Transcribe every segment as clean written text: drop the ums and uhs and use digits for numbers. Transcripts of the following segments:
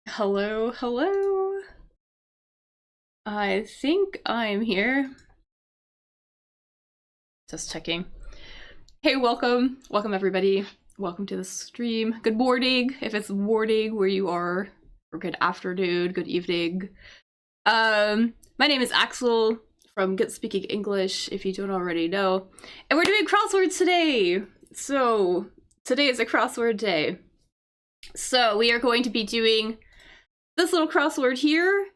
Hello, hello. I think I'm here. Just checking. Hey, welcome everybody. Welcome to the stream. Good morning, if it's morning where you are, or good afternoon, good evening. My name is Axel from Get Speaking English, if you don't already know. And we're doing crosswords today! So, today is a crossword day. So, we are going to be doing this little crossword here.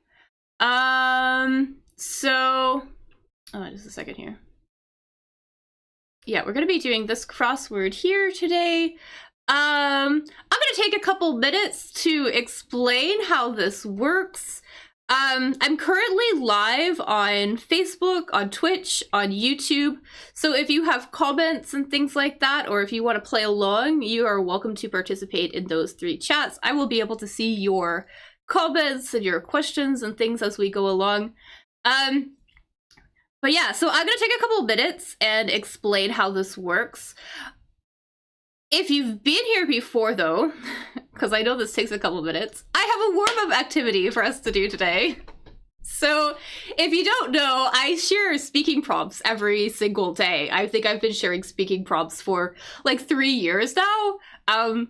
Just a second here. Yeah, we're gonna be doing this crossword here today. I'm gonna take a couple minutes to explain how this works. I'm currently live on Facebook, on Twitch, on YouTube, so if you have comments and things like that, or if you want to play along, you are welcome to participate in those three chats. I will be able to see your comments and your questions and things as we go along. But yeah, so I'm gonna take a couple minutes and explain how this works. If you've been here before though, because I know this takes a couple minutes, I have a warm-up activity for us to do today. So if you don't know, I share speaking prompts every single day. I think I've been sharing speaking prompts for like 3 years now, on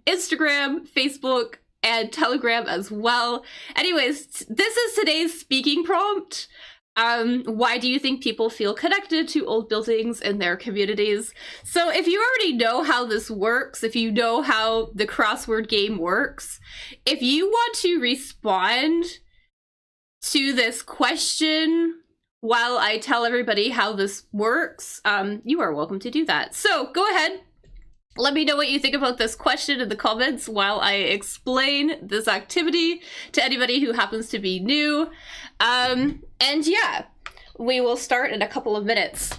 Instagram, Facebook, and Telegram as well. Anyways, this is today's speaking prompt. Why do you think people feel connected to old buildings in their communities? So if you already know how this works, if you know how the crossword game works, if you want to respond to this question while I tell everybody how this works, you are welcome to do that. So go ahead. Let me know what you think about this question in the comments while I explain this activity to anybody who happens to be new. And yeah, we will start in a couple of minutes.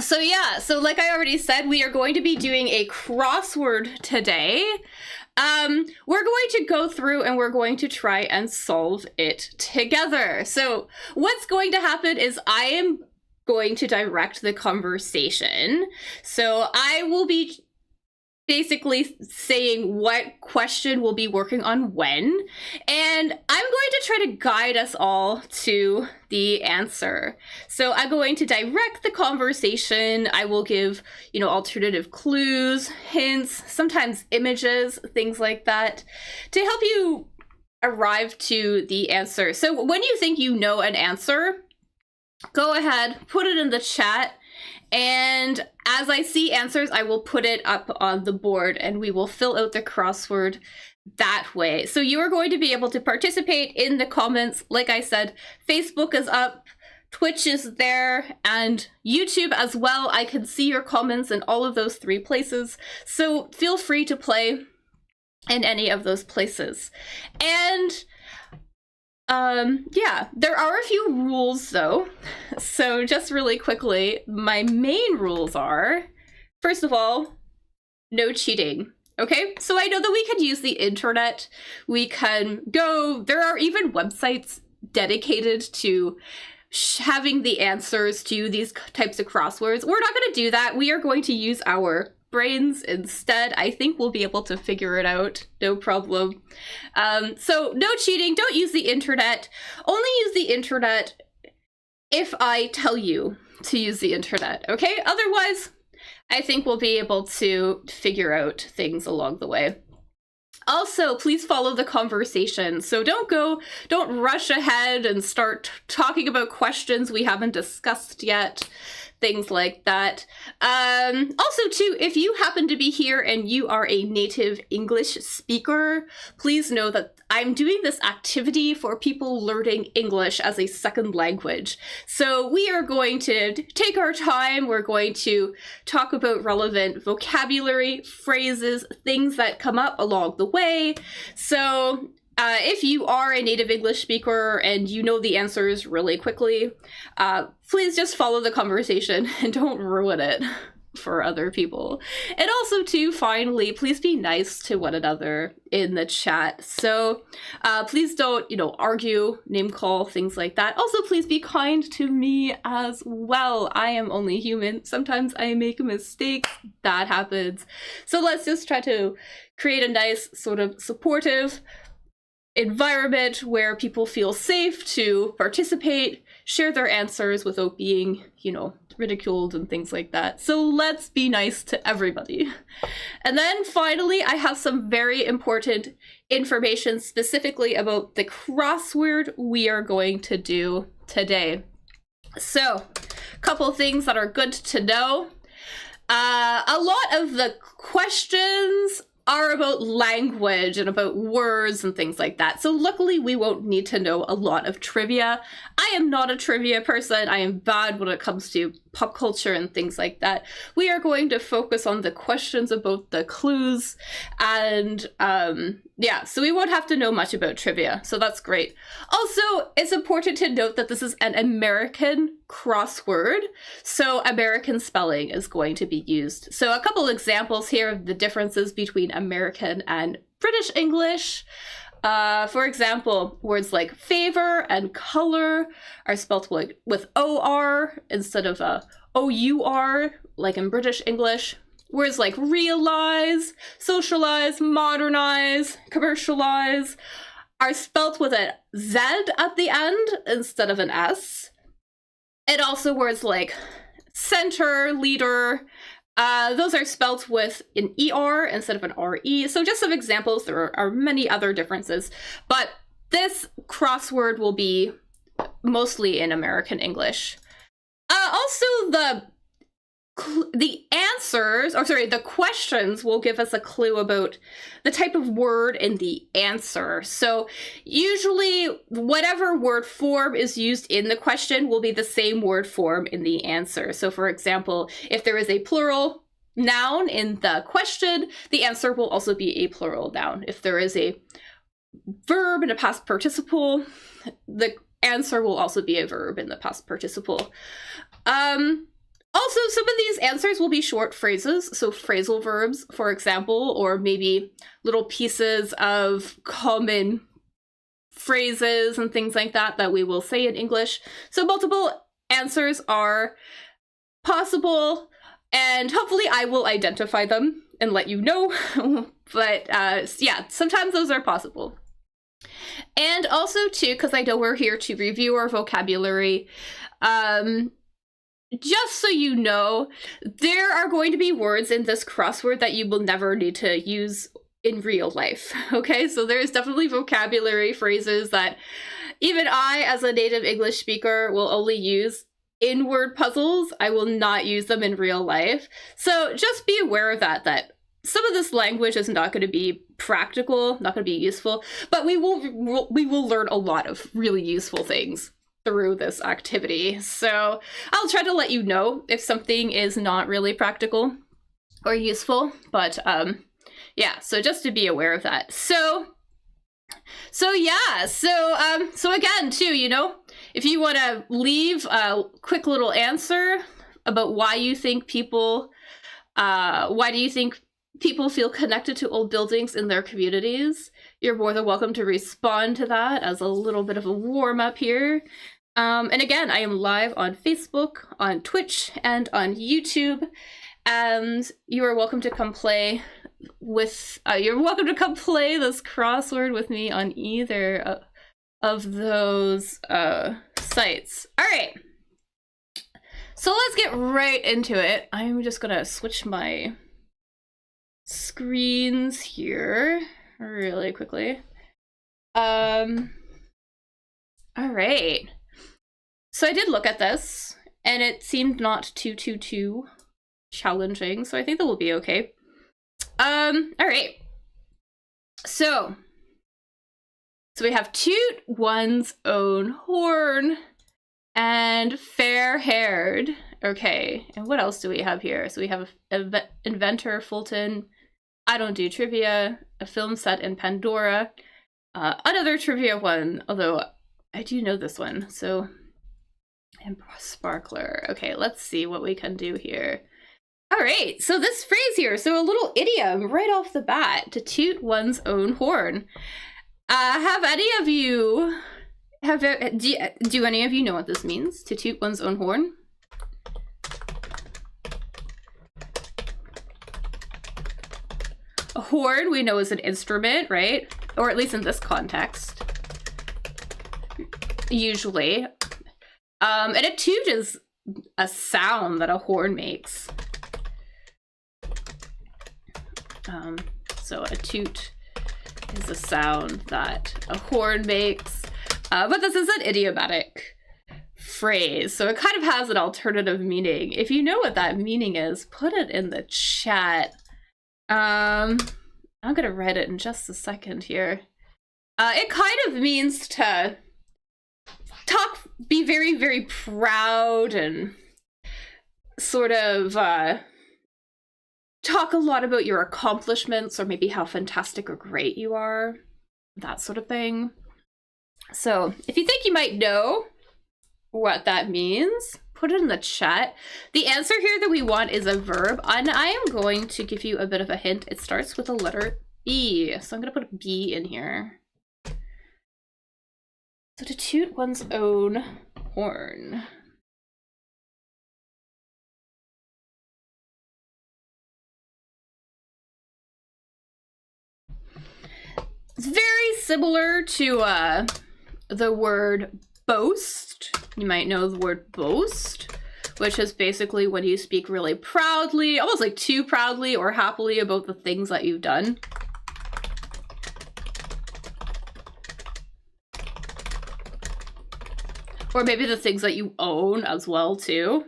So yeah, so like I already said, we are going to be doing a crossword today. We're going to go through and we're going to try and solve it together. So what's going to happen is I am going to direct the conversation. So I will be basically saying what question we'll be working on when, and I'm going to try to guide us all to the answer. So I'm going to direct the conversation. I will give, alternative clues, hints, sometimes images, things like that, to help you arrive to the answer. So when you think you know an answer, go ahead, put it in the chat. And as I see answers, I will put it up on the board and we will fill out the crossword that way. So you are going to be able to participate in the comments. Like I said, Facebook is up, Twitch is there, and YouTube as well. I can see your comments in all of those three places. So feel free to play in any of those places. And yeah, there are a few rules though. So just really quickly, my main rules are, first of all, no cheating. Okay, so I know that we could use the internet. We can go, there are even websites dedicated to having the answers to these types of crosswords. We're not going to do that. We are going to use our brains instead. I think we'll be able to figure it out, no problem. So no cheating, don't use the internet. Only use the internet if I tell you to use the internet, okay? Otherwise, I think we'll be able to figure out things along the way. Also, please follow the conversation. So don't rush ahead and start talking about questions we haven't discussed yet. Things like that. Also, too, if you happen to be here and you are a native English speaker, please know that I'm doing this activity for people learning English as a second language. So we are going to take our time. We're going to talk about relevant vocabulary, phrases, things that come up along the way. So if you are a native English speaker and you know the answers really quickly, please just follow the conversation and don't ruin it for other people. And also, too, finally, please be nice to one another in the chat. So please don't, argue, name call, things like that. Also, please be kind to me as well. I am only human. Sometimes I make mistakes. That happens. So let's just try to create a nice sort of supportive environment where people feel safe to participate, share their answers without being, you know, ridiculed and things like that. So let's be nice to everybody. And then finally, I have some very important information specifically about the crossword we are going to do today. So, a couple things that are good to know. A lot of the questions are about language and about words and things like that. So luckily we won't need to know a lot of trivia. I am not a trivia person. I am bad when it comes to pop culture and things like that. We are going to focus on the questions about the clues and yeah, so we won't have to know much about trivia. So that's great. Also, it's important to note that this is an American crossword, so American spelling is going to be used. So a couple examples here of the differences between American and British English. For example, words like favor and color are spelled with O-R instead of O-U-R, like in British English. Words like realize, socialize, modernize, commercialize are spelt with a Z at the end instead of an S. And also words like center, leader, those are spelt with an ER instead of an RE. So just some examples. There are many other differences, but this crossword will be mostly in American English. Also, the answers, or sorry, the questions will give us a clue about the type of word in the answer. So usually whatever word form is used in the question will be the same word form in the answer. So for example, if there is a plural noun in the question, the answer will also be a plural noun. If there is a verb in a past participle, the answer will also be a verb in the past participle. Also, some of these answers will be short phrases, so phrasal verbs, for example, or maybe little pieces of common phrases and things like that that we will say in English. So multiple answers are possible, and hopefully I will identify them and let you know. But yeah, sometimes those are possible. And also, too, because I know we're here to review our vocabulary, just so you know, there are going to be words in this crossword that you will never need to use in real life, okay? So there's definitely vocabulary phrases that even I, as a native English speaker, will only use in word puzzles. I will not use them in real life. So just be aware of that some of this language is not going to be practical, not going to be useful, but we will learn a lot of really useful things through this activity. So I'll try to let you know if something is not really practical or useful, but yeah, so just to be aware of that. So yeah, so again, too, you know, if you want to leave a quick little answer about why you think people feel connected to old buildings in their communities, you're more than welcome to respond to that as a little bit of a warm-up here. And again, I am live on Facebook, on Twitch, and on YouTube, and you are welcome to come play with, you're welcome to come play this crossword with me on either of those sites. All right, so let's get right into it. I'm just gonna switch my screens here really quickly. All right. So I did look at this, and it seemed not too challenging, so I think that will be okay. All right. So we have toot one's own horn and fair-haired. Okay, and what else do we have here? So we have inventor Fulton. I don't do trivia. A film set in Pandora. Another trivia one, although I do know this one. So, and sparkler. Okay, let's see what we can do here. All right, so this phrase here, so a little idiom right off the bat, to toot one's own horn. Have any of you, do any of you know what this means, to toot one's own horn? A horn we know is an instrument, right? Or at least in this context. usually. And a toot is a sound that a horn makes. So a toot is a sound that a horn makes. But this is an idiomatic phrase, so it kind of has an alternative meaning. If you know what that meaning is, put it in the chat. I'm gonna write it in just a second here. It kind of means to be very, very proud and sort of talk a lot about your accomplishments or maybe how fantastic or great you are, that sort of thing. So if you think you might know what that means, put it in the chat. The answer here that we want is a verb, and I am going to give you a bit of a hint. It starts with the letter B, so I'm going to put a B in here. So to toot one's own horn. It's very similar to the word boast. You might know the word boast, which is basically when you speak really proudly, almost like too proudly or happily about the things that you've done. Or maybe the things that you own as well, too.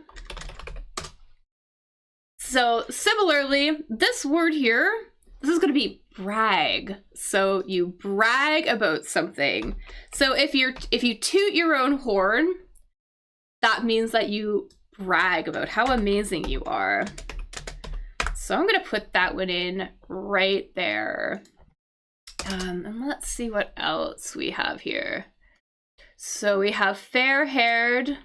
So similarly, this word here, this is going to be brag. So you brag about something. So if you toot your own horn, that means that you brag about how amazing you are. So I'm going to put that one in right there. And let's see what else we have here. So we have fair-haired.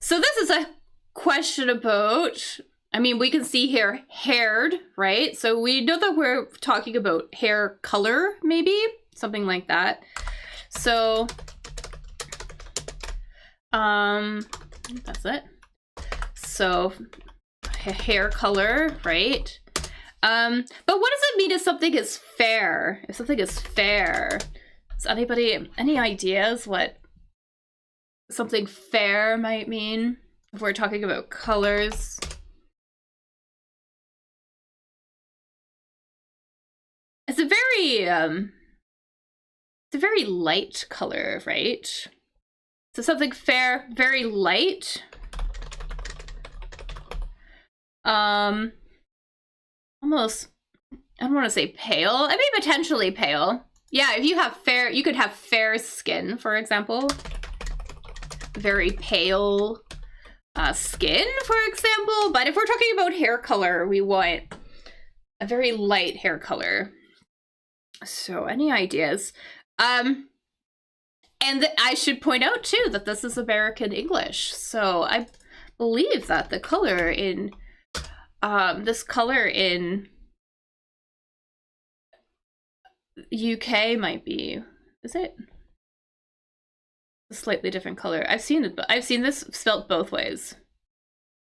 So this is a question about, I mean, we can see here haired, right? So we know that we're talking about hair color, maybe something like that. So, that's it. So hair color, right? But what does it mean if something is fair? If something is fair, does anybody, any ideas what something fair might mean if we're talking about colors? It's a very light color, right? So something fair, very light. Almost, I don't want to say pale. I mean, potentially pale. Yeah, if you have fair, you could have fair skin, for example. Very pale skin, for example. But if we're talking about hair color, we want a very light hair color. So any ideas? And I should point out too that this is American English. So I believe that the color in this color in UK might be, is it a slightly different color? I've seen it, but I've seen this spelt both ways.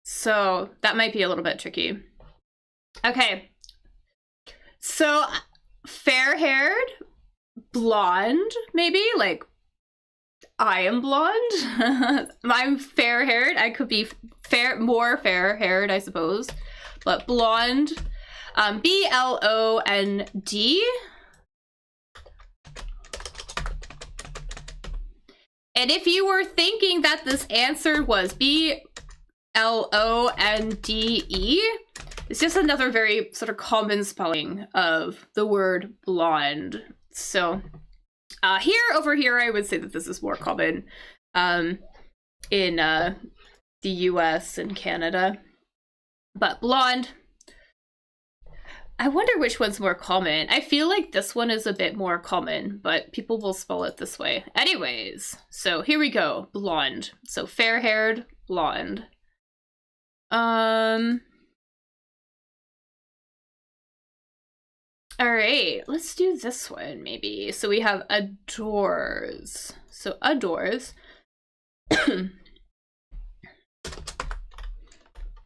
So that might be a little bit tricky. Okay. So fair-haired, blonde, maybe, like I am blonde. I'm fair-haired. I could be more fair-haired, I suppose, but blonde. B-L-O-N-D. And if you were thinking that this answer was B-L-O-N-D-E, it's just another very sort of common spelling of the word blonde. So over here, I would say that this is more common in the US and Canada. But blonde, I wonder which one's more common. I feel like this one is a bit more common, but people will spell it this way. Anyways, so here we go, blonde. So fair-haired, blonde. All right, let's do this one maybe. So we have adores. So adores.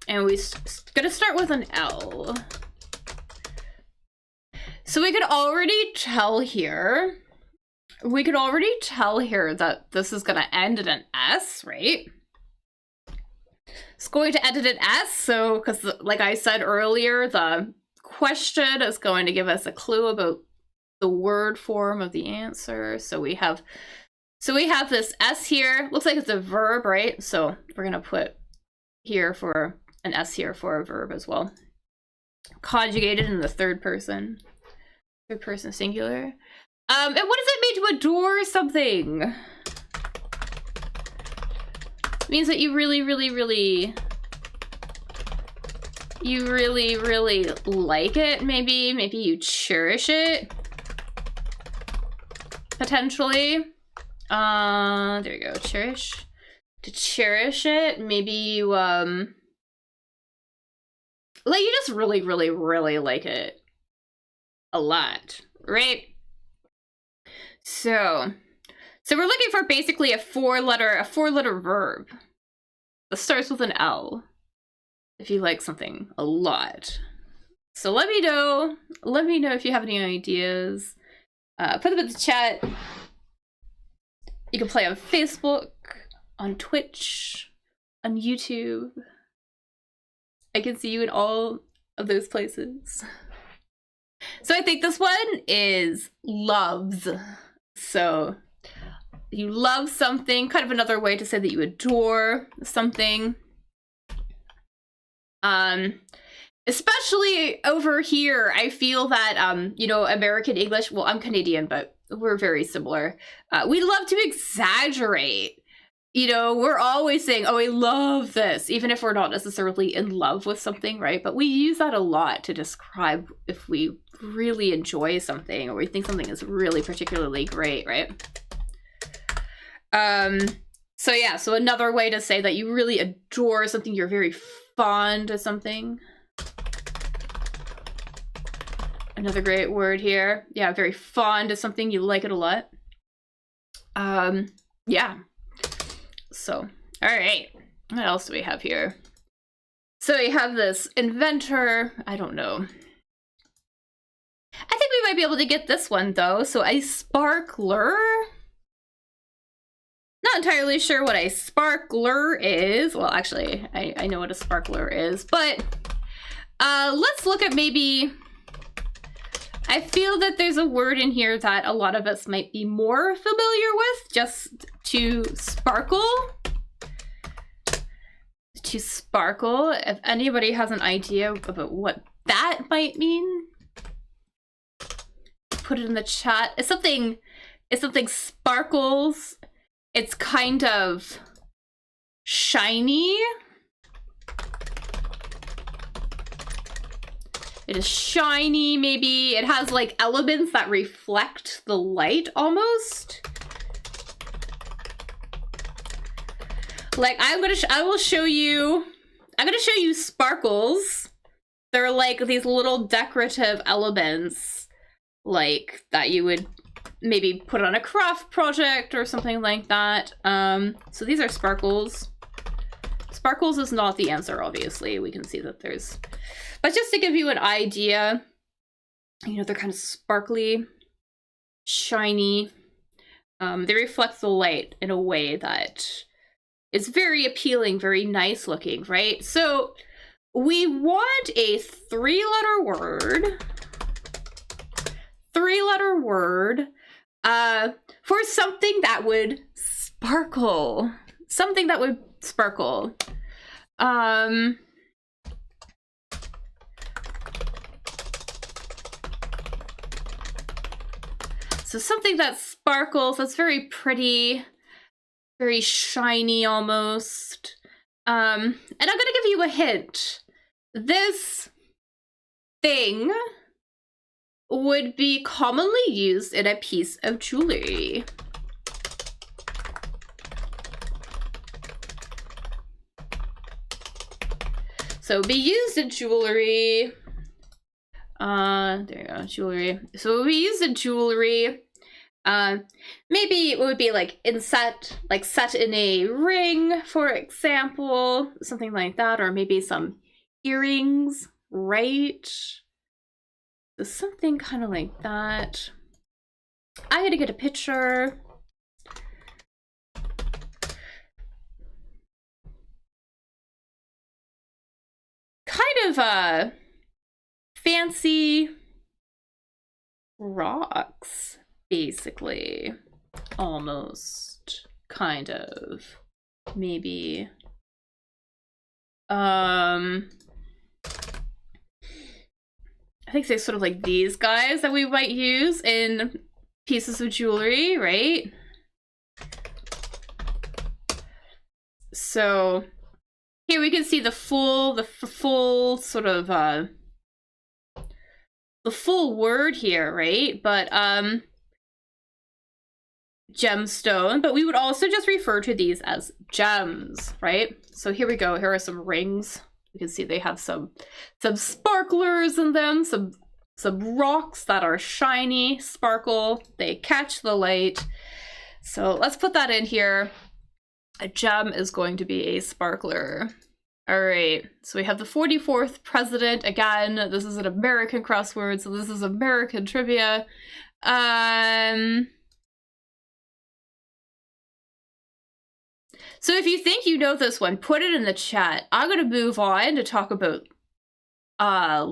And we're gonna start with an L. So we could already tell here we can already tell here that this is going to end in an S, right? It's going to end in an S, so, because like I said earlier, the question is going to give us a clue about the word form of the answer. So we have this S here. Looks like it's a verb, right? So we're going to put here for an S here for a verb as well. Conjugated in the third person singular. And what does it mean to adore something? It means that you really like it, maybe you cherish it, potentially. There we go, cherish. To cherish it, maybe you, like you just really like it a lot, right? So we're looking for basically a four-letter verb that starts with an L if you like something a lot. So let me know if you have any ideas. Put them in the chat. You can play on Facebook, on Twitch, on YouTube. I can see you in all of those places. So I think this one is loves. So you love something, kind of another way to say that you adore something. Especially over here, I feel that, you know, American English, well, I'm Canadian, but we're very similar. We love to exaggerate. You know, we're always saying, oh, I love this, even if we're not necessarily in love with something, right? But we use that a lot to describe if we really enjoy something or we think something is really particularly great, right? So yeah, so another way to say that you really adore something, you're very fond of something. Another great word here. Yeah, very fond of something, you like it a lot. Yeah. So, all right, what else do we have here? So we have this inventor, I don't know. I think we might be able to get this one though. So a sparkler. Not entirely sure what a sparkler is. Well, actually, I know what a sparkler is, but let's look at maybe, I feel that there's a word in here that a lot of us might be more familiar with, just to sparkle. To sparkle. If anybody has an idea about what that might mean, put it in the chat. It's something sparkles. It's kind of shiny. It is shiny, maybe. It has like elements that reflect the light almost. Like I'm gonna show you sparkles. They're like these little decorative elements like that you would maybe put on a craft project or something like that. So these are sparkles. Sparkles is not the answer, obviously. We can see that there's, but just to give you an idea, you know, they're kind of sparkly, shiny. They reflect the light in a way that is very appealing, very nice looking, right? So we want a three-letter word. Three-letter word for something that would sparkle. Something that would sparkle. So something that sparkles, that's very pretty, very shiny almost. And I'm gonna give you a hint. This thing would be commonly used in a piece of jewelry. So be used in jewelry. There you go, jewelry. So it would be used in jewelry. Maybe it would be like set in a ring, for example, something like that, or maybe some earrings, right? So something kind of like that. I gotta get a picture. Kind of fancy rocks, basically. Almost. Kind of. Maybe. I think they're sort of like these guys that we might use in pieces of jewelry, right? So here we can see the full sort of the full word here, right? But gemstone, but we would also just refer to these as gems, right? So here we go. Here are some rings. You can see they have some sparklers in them, some rocks that are shiny, sparkle, they catch the light. So let's put that in here. A gem is going to be a sparkler. All right, so we have the 44th president. Again, this is an American crossword, so this is American trivia. So if you think you know this one, put it in the chat. I'm going to move on to talk about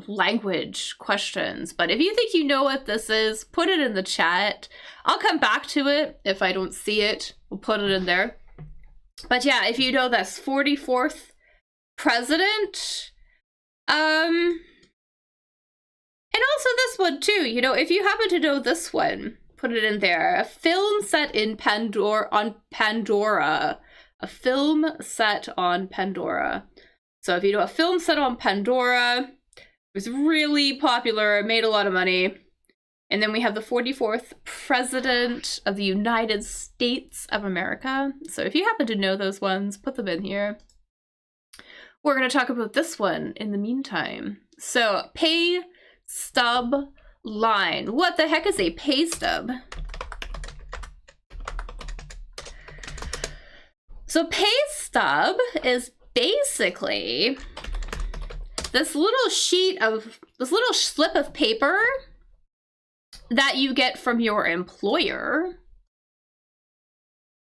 language questions. But if you think you know what this is, put it in the chat. I'll come back to it. If I don't see it, we'll put it in there. But yeah, if you know this 44th president, and also this one too, you know, if you happen to know this one, put it in there. A film set in Pandora. A film set on Pandora. So if you know a film set on Pandora, it was really popular, it made a lot of money. And then we have the 44th president of the United States of America. So if you happen to know those ones, put them in here. We're going to talk about this one in the meantime. So pay stub line. What the heck is a pay stub? So pay stub is basically this little slip of paper that you get from your employer.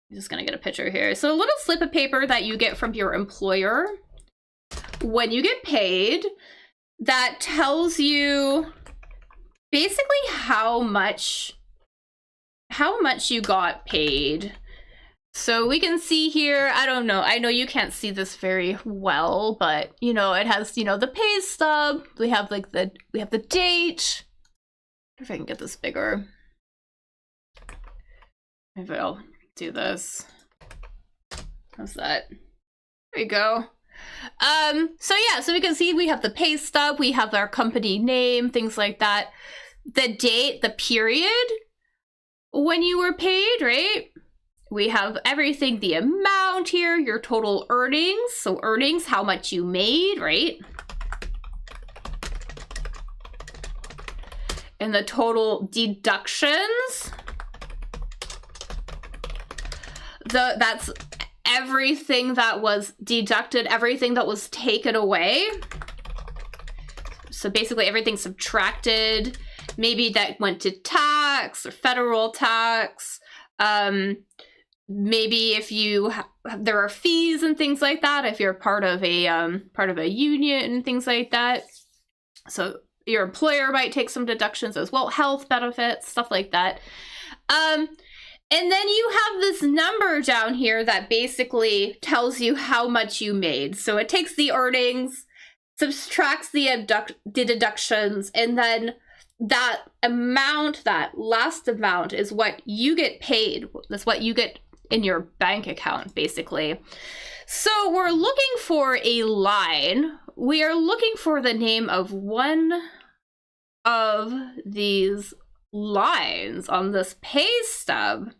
I'm just gonna get a picture here. So a little slip of paper that you get from your employer when you get paid that tells you basically how much you got paid. So we can see here, I don't know, I know you can't see this very well, but you know, it has, you know, the pay stub. We have like we have the date. I wonder if I can get this bigger. Maybe I'll do this. How's that? There you go. So yeah, so we can see we have the pay stub, we have our company name, things like that. The date, the period when you were paid, right? We have everything, the amount here, your total earnings. So earnings, how much you made, right? And the total deductions. That's everything that was deducted, everything that was taken away. So basically everything subtracted. Maybe that went to tax or federal tax. Maybe if there are fees and things like that, if you're part of a union and things like that. So your employer might take some deductions as well, health benefits, stuff like that. And then you have this number down here that basically tells you how much you made. So it takes the earnings, subtracts the deductions, and then that amount, that last amount, is what you get paid. That's what you get in your bank account, basically. So we're looking for a line. We are looking for the name of one of these lines on this pay stub.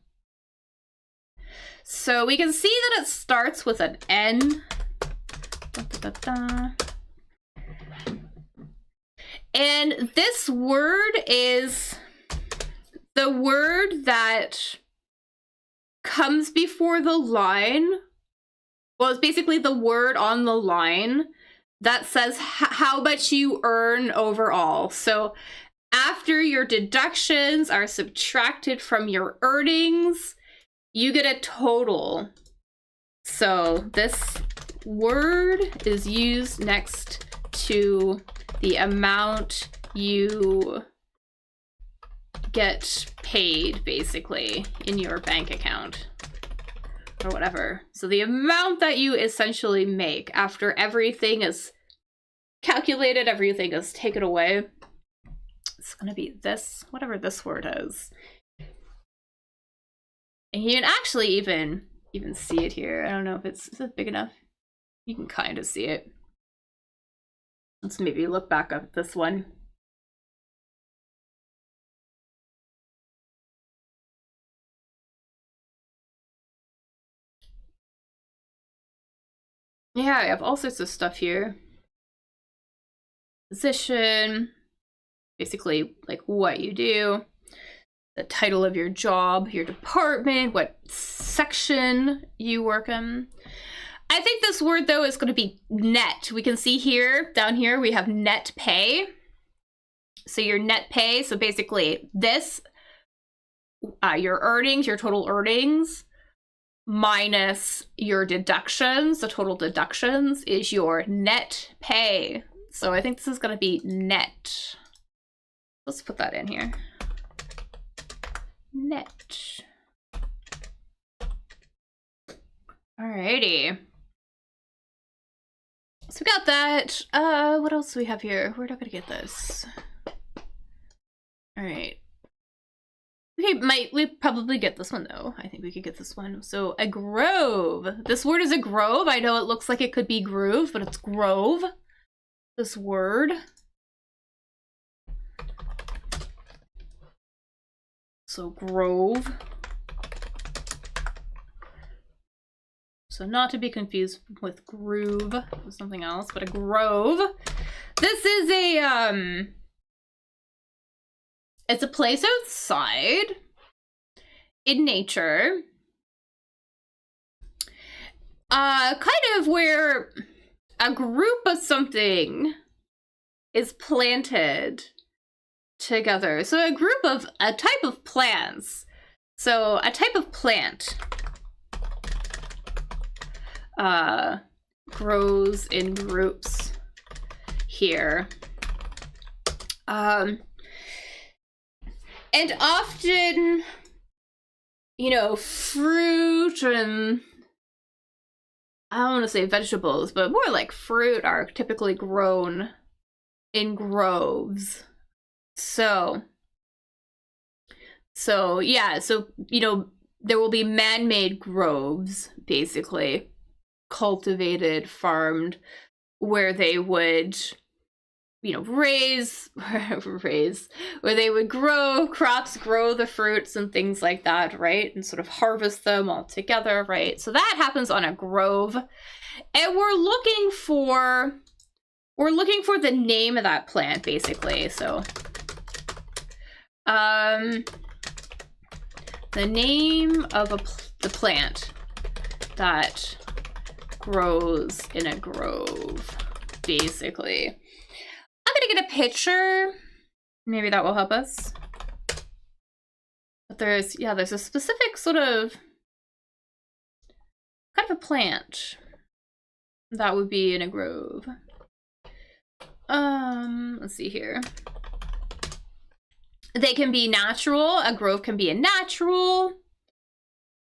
So we can see that it starts with an N. And this word is the word that comes before the line. Well, it's basically the word on the line that says how much you earn overall. So After your deductions are subtracted from your earnings, you get a total. So this word is used next to the amount you get paid, basically, in your bank account or whatever. So the amount that you essentially make after everything is calculated, everything is taken away. It's gonna be this, whatever this word is. And you can actually even see it here. I don't know if is it big enough? You can kind of see it. Let's maybe look back up at this one. Yeah, I have all sorts of stuff here. Position, basically like what you do, the title of your job, your department, what section you work in. I think this word though is going to be net. We can see here, down here, we have net pay. So your net pay, so basically this, your earnings, your total earnings, minus your deductions, the total deductions is your net pay. So I think this is going to be net. Let's put that in here. Net. Alrighty. So we got that. What else do we have here? We're not gonna get this. Alright. Okay, we probably get this one though. I think we could get this one. So a grove. This word is a grove. I know it looks like it could be groove, but it's grove. This word. So grove. So not to be confused with groove or something else, but a grove. This is a it's a place outside in nature. Kind of where a group of something is planted together. So a type of plants. So a type of plant grows in groups here. And often, you know, fruit and I don't want to say vegetables, but more like fruit are typically grown in groves. So yeah, so, you know, there will be man-made groves, basically, cultivated, farmed, where they would, you know, where they would grow crops, grow the fruits and things like that, right? And sort of harvest them all together, right? So that happens on a grove. And we're looking for the name of that plant, basically. So, the name of the plant that grows in a grove, basically. I'm gonna get a picture. Maybe that will help us. But there's a specific sort of kind of a plant that would be in a grove. Let's see here. They can be natural. A grove can be a natural,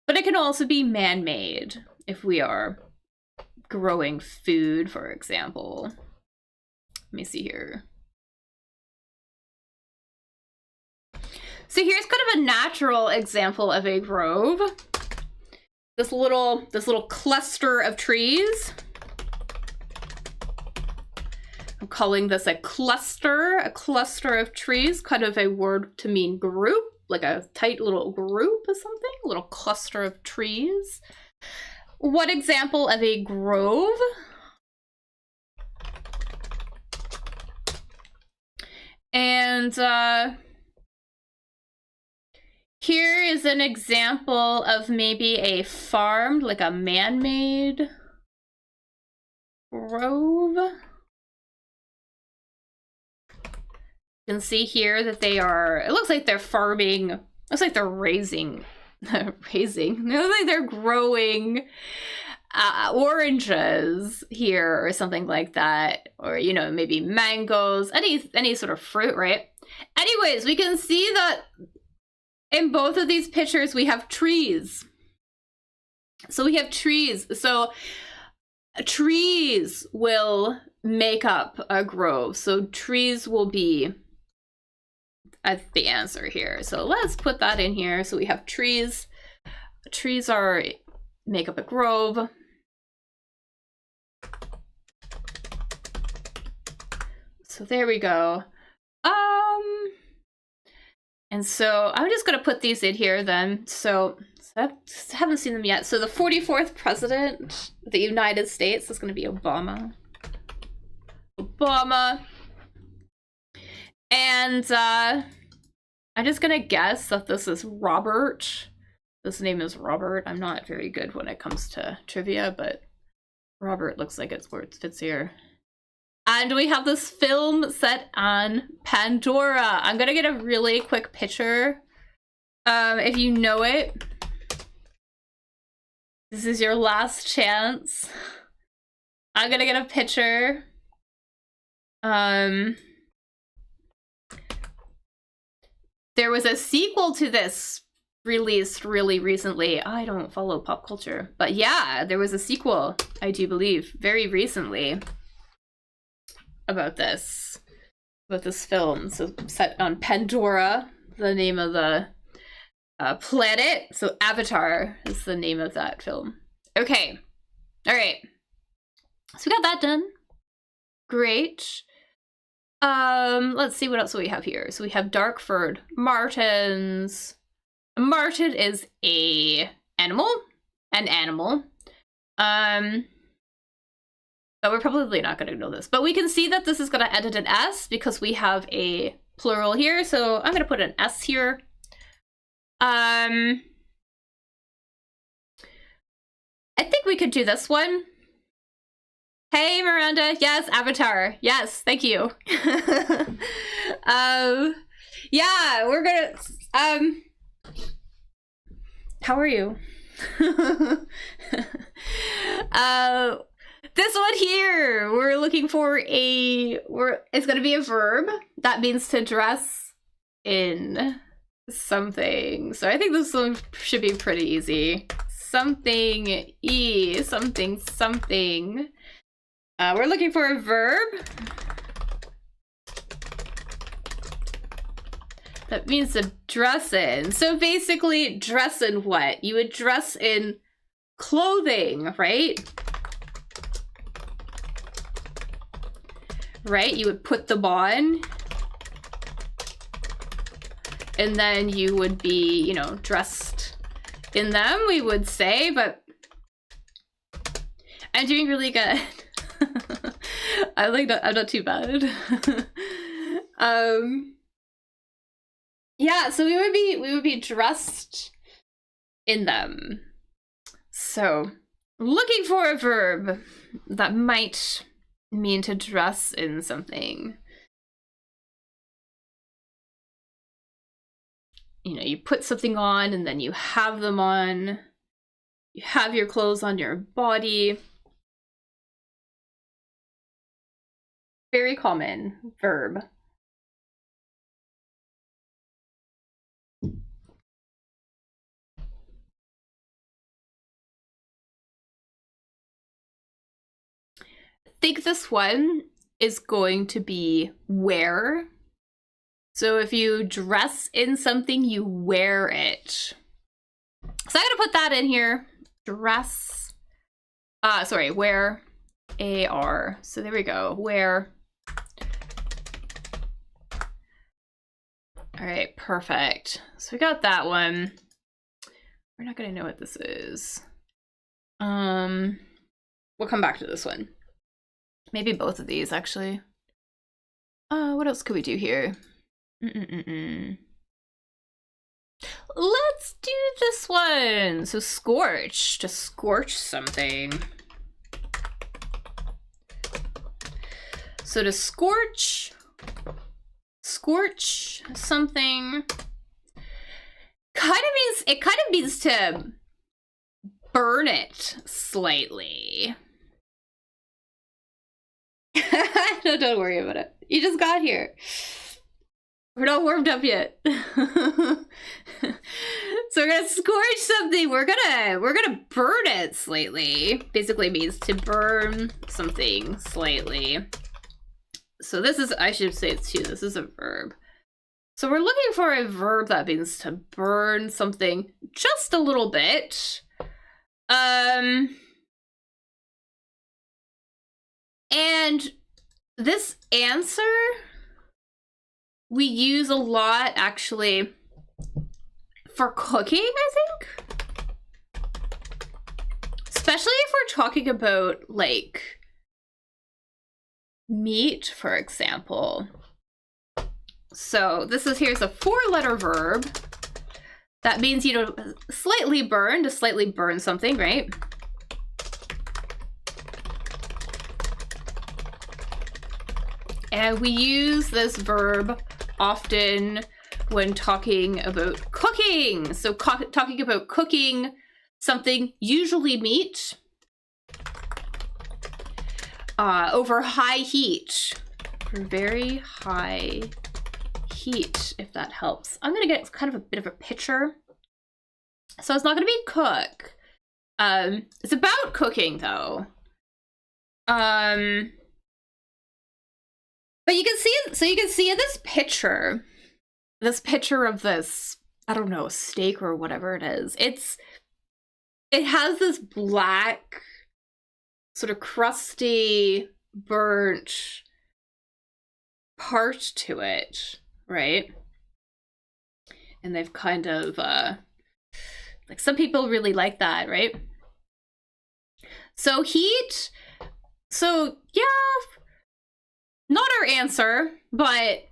but it can also be man-made if we are growing food, for example. Let me see here. So here's kind of a natural example of a grove. This little cluster of trees. I'm calling this a cluster of trees, kind of a word to mean group, like a tight little group or something, a little cluster of trees. What example of a grove? And here is an example of maybe a farmed, like a man-made grove. You can see here that they are, it looks like they're farming, looks like they're raising, it looks like they're growing oranges here or something like that, or you know, maybe mangoes, any sort of fruit, right? Anyways, we can see that in both of these pictures we have trees. So we have trees. So trees will make up a grove. So trees will be the answer here. So let's put that in here. So we have trees. Trees make up a grove. So there we go. And so I'm just gonna put these in here then. So I haven't seen them yet. So the 44th president of the United States is gonna be Obama. And I'm just gonna guess that this is Robert. This name is Robert. I'm not very good when it comes to trivia, but Robert looks like it's where it fits here. And we have this film set on Pandora. I'm gonna get a really quick picture. If you know it, this is your last chance. I'm gonna get a picture. There was a sequel to this released really recently. I don't follow pop culture, but yeah, there was a sequel, I do believe, very recently about this film. So set on Pandora, the name of the planet. So Avatar is the name of that film. Okay, all right. So we got that done. Great. Let's see what else we have here. So we have dark-furred martens. A marten is an animal. But we're probably not going to know this. But we can see that this is going to end in an S because we have a plural here. So I'm going to put an S here. I think we could do this one. Hey, Miranda. Yes, Avatar. Yes, thank you. Yeah, we're going to... How are you? This one here, we're looking for it's gonna be a verb. That means to dress in something. So I think this one should be pretty easy. Something. We're looking for a verb. That means to dress in. So basically, dress in what? You would dress in clothing, right? Right? You would put them on. And then you would be, you know, dressed in them, we would say, but I'm doing really good. I'm not too bad. Yeah, so we would be dressed in them. So, looking for a verb that might mean to dress in something. You know, you put something on and then you have them on. You have your clothes on your body. Very common verb. I think this one is going to be wear. So if you dress in something, you wear it. So I'm gonna put that in here. Dress. Wear. A-R. So there we go. Wear. All right, perfect. So we got that one. We're not gonna know what this is. We'll come back to this one. Maybe both of these, actually. What else could we do here? Let's do this one. So scorch, to scorch something. So to scorch scorch something kind of means to burn it slightly. No, don't worry about it. You just got here. We're not warmed up yet. So we're gonna scorch something. We're gonna burn it slightly. Basically means to burn something slightly. So this is, I should say too, this is a verb. So we're looking for a verb that means to burn something just a little bit. And this answer we use a lot actually for cooking, I think. Especially if we're talking about like meat, for example. So this is, here's a 4-letter verb. That means, you know, slightly burn, to slightly burn something, right? And we use this verb often when talking about cooking. So talking about cooking something, usually meat, over high heat, for very high heat, if that helps. I'm gonna get kind of a bit of a picture. So it's not gonna be cook. It's about cooking though. But you can see, so you can see in this picture of this, I don't know, steak or whatever it is. It has this black, sort of crusty, burnt part to it, right? And they've kind of, like some people really like that, right? So heat, so yeah, not our answer, but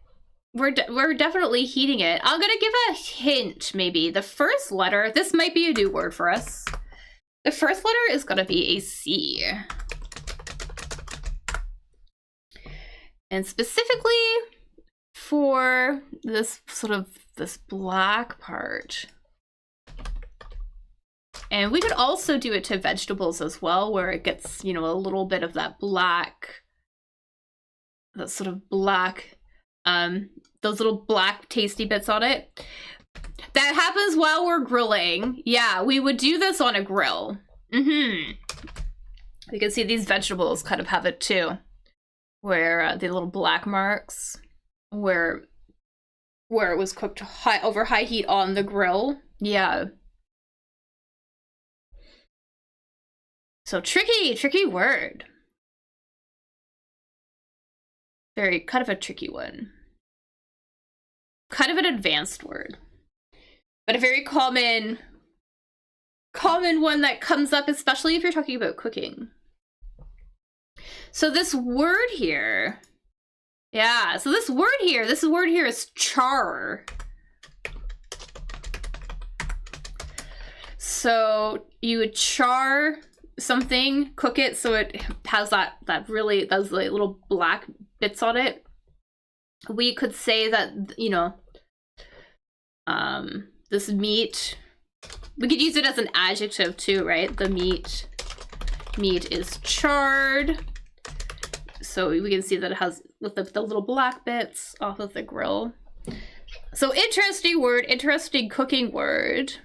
we're definitely heating it. I'm gonna give a hint, maybe. The first letter, this might be a new word for us. The first letter is gonna be a C. And specifically for this sort of, this black part. And we could also do it to vegetables as well, where it gets, you know, a little bit of that black, that sort of black, those little black tasty bits on it. That happens while we're grilling. Yeah, we would do this on a grill. You can see these vegetables kind of have it too, where the little black marks, where it was cooked over high heat on the grill. Yeah. So tricky word. Very, kind of a tricky one. Kind of an advanced word. But a very common one that comes up, especially if you're talking about cooking. So this word here, yeah, so this word here is char. So you would char something, cook it so it has those like little black bits on it. We could say that, you know, this meat, we could use it as an adjective too, right? The meat is charred. So we can see that it has, with the little black bits off of the grill. So interesting word, interesting cooking word.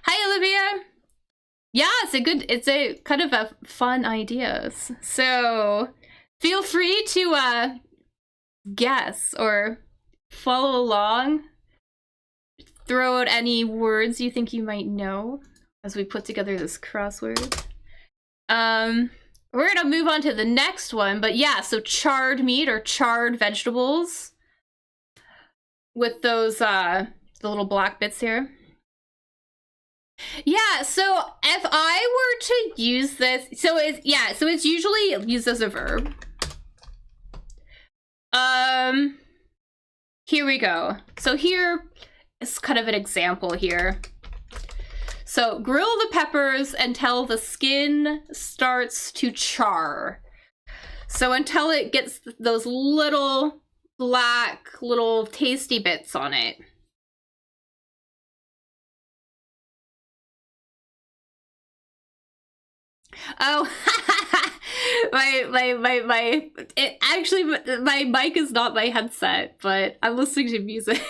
Hi, Olivia. Yeah, it's a kind of a fun ideas. So feel free to guess or follow along. Throw out any words you think you might know as we put together this crossword. We're gonna move on to the next one, but yeah, so charred meat or charred vegetables with those the little black bits here. Yeah, so if I were to use this, so it's usually used as a verb. Here we go. So here is kind of an example here. So grill the peppers until the skin starts to char. So until it gets those little black little tasty bits on it. Oh, my mic is not my headset, but I'm listening to music.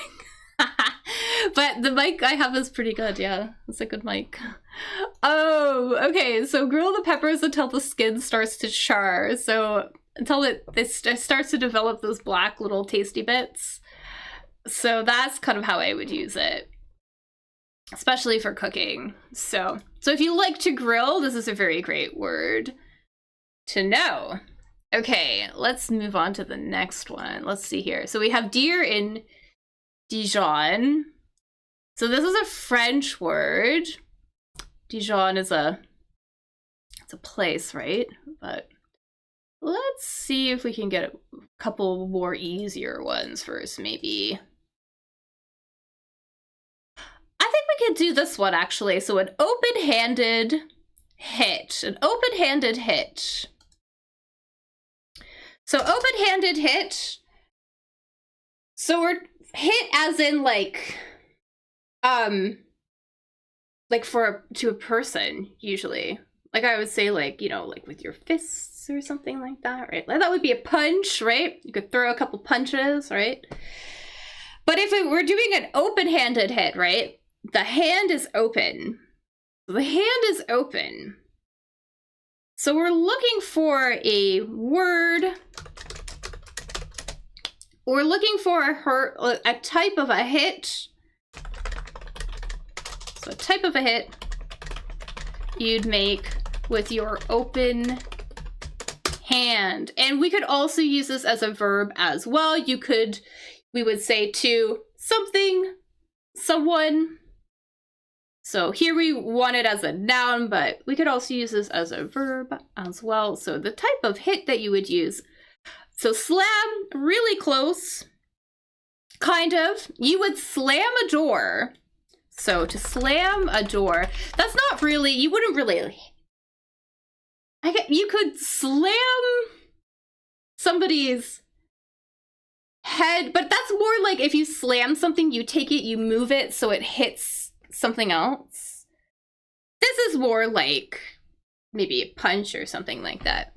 But the mic I have is pretty good, yeah. It's a good mic. Oh, okay, so grill the peppers until the skin starts to char. So until it starts to develop those black little tasty bits. So that's kind of how I would use it, especially for cooking. So if you like to grill, this is a very great word to know. Okay, let's move on to the next one. Let's see here. So we have deer in Dijon. So this is a French word. Dijon is it's a place, right? But let's see if we can get a couple more easier ones first, maybe. I think we could do this one, actually. So an open-handed hit. An open-handed hit. So open-handed hit. So we're hit as in like to a person, usually. Like I would say, like, you know, like with your fists or something like that, right? Like that would be a punch, right? You could throw a couple punches, right? But if we're doing an open-handed hit, right? The hand is open. The hand is open. So we're looking for a word. We're looking for a type of a hit. So a type of a hit you'd make with your open hand. And we could also use this as a verb as well. We would say to something, someone. So here we want it as a noun, but we could also use this as a verb as well. So the type of hit that you would use. So slam, really close, kind of. You would slam a door. So to slam a door, that's not really, you wouldn't really, you could slam somebody's head, but that's more like if you slam something, you take it, you move it so it hits something else. This is more like maybe a punch or something like that.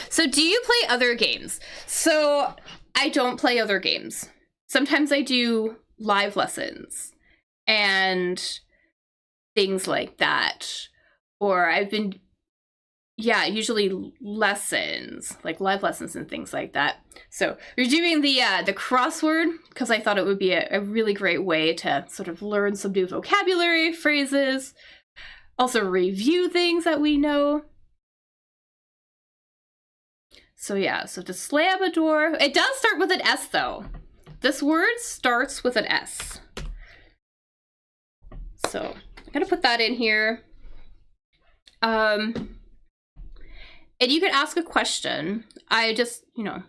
So do you play other games? So I don't play other games. Sometimes I do live lessons and things like that. Or I've been, usually lessons, like live lessons and things like that. So we're doing the crossword because I thought it would be a really great way to sort of learn some new vocabulary, phrases, also review things that we know. So yeah, so to slam a door, it does start with an S though. This word starts with an S. So I'm gonna put that in here. And you could ask a question. I just, you know.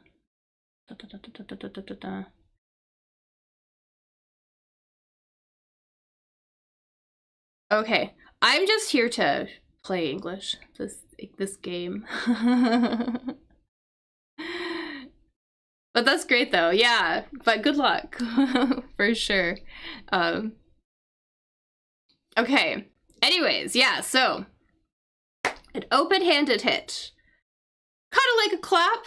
Okay, I'm just here to play English, this game. But that's great though, yeah. But good luck, for sure. Okay, anyways, yeah, so an open-handed hit. Kind of like a clap.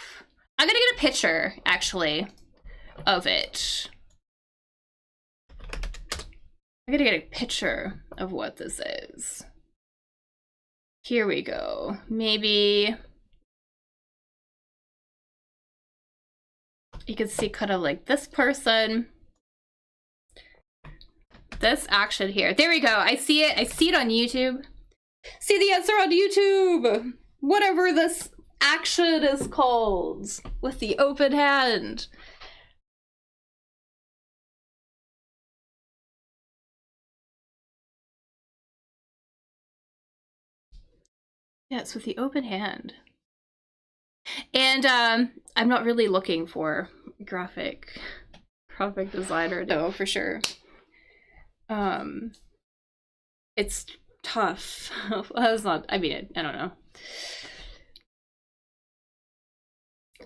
I'm gonna get a picture, actually, of it. I'm gonna get a picture of what this is. Here we go. Maybe you can see kind of like this person. This action here. There we go. I see it. I see it on YouTube. See the answer on YouTube. Whatever this action is called with the open hand. Yeah, it's with the open hand. And I'm not really looking for graphic designer, no, for sure. It's tough. Well, it's not, I mean, I don't know.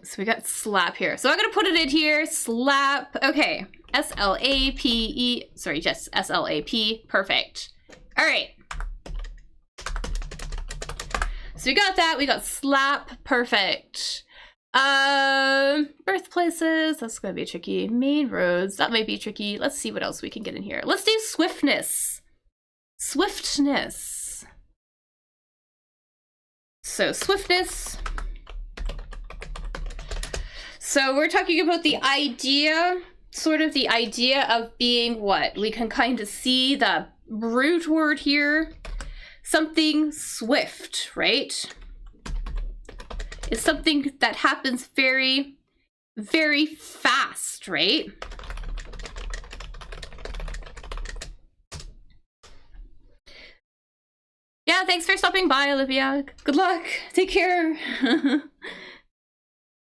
So we got slap here. So I'm gonna put it in here, slap. Okay, S-L-A-P-E, sorry, just S-L-A-P, perfect. All right. So we got that, we got slap, perfect. Birthplaces, that's gonna be tricky. Main roads, that might be tricky. Let's see what else we can get in here. Let's do swiftness. Swiftness. So swiftness. So we're talking about the idea, sort of the idea of being what? We can kind of see the root word here. Something swift, right? It's something that happens very, very fast, right? Yeah, thanks for stopping by, Olivia. Good luck. Take care.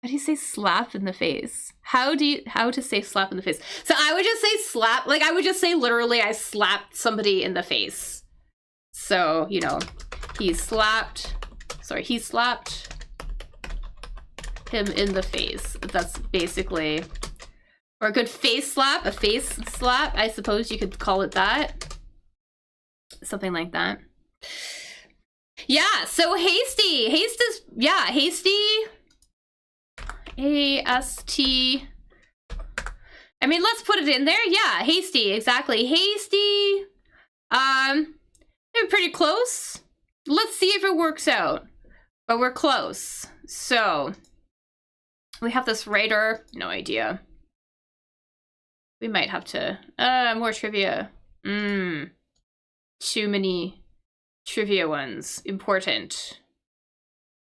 How do you say slap in the face? How to say slap in the face? So I would just say slap, like I would just say literally I slapped somebody in the face. So, you know, he slapped him in the face. That's basically, or a good face slap, a face slap, I suppose you could call it that. Something like that. Yeah, so hasty. Haste is, yeah, hasty. A-S-T. I mean, let's put it in there. Yeah, hasty, exactly. Hasty. They're pretty close. Let's see if it works out. But we're close. So, we have this writer. No idea. We might have to... more trivia. Too many trivia ones. Important.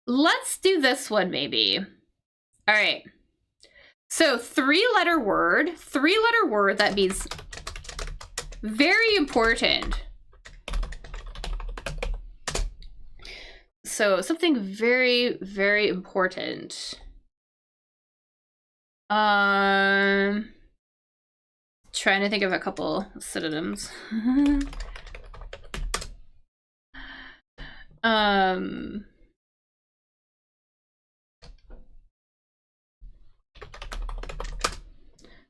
Let's do this one, maybe. All right. So, three-letter word that means very important. So, something very, very important. Trying to think of a couple synonyms.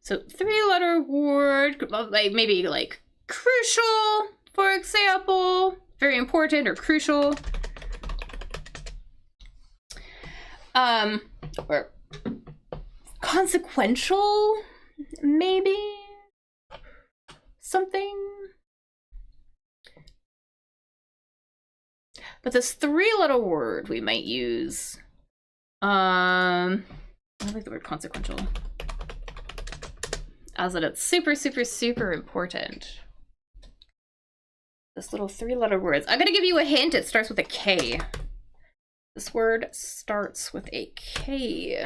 So three-letter word, like maybe like crucial, for example, very important or crucial. Or consequential, maybe something. But this three-letter word we might use. I like the word consequential. As in it's super, super, super important. This little three-letter words. I'm gonna give you a hint. It starts with a K. This word starts with a K.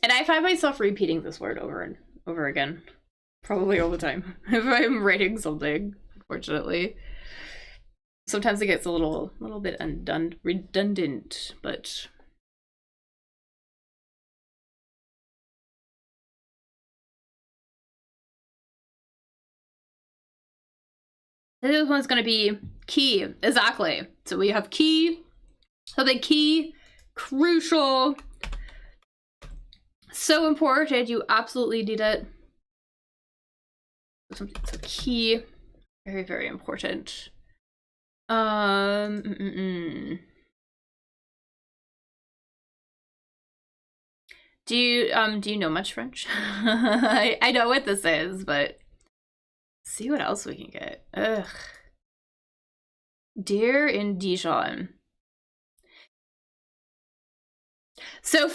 And I find myself repeating this word over and over again. Probably all the time. If I'm writing something, unfortunately. Sometimes it gets a little bit redundant, but... This one's gonna be key, exactly. So we have key, something key, crucial, so important, you absolutely need it. So key, very, very important. Do you know much French? I know what this is, but see what else we can get. Ugh. Dear in Dijon. So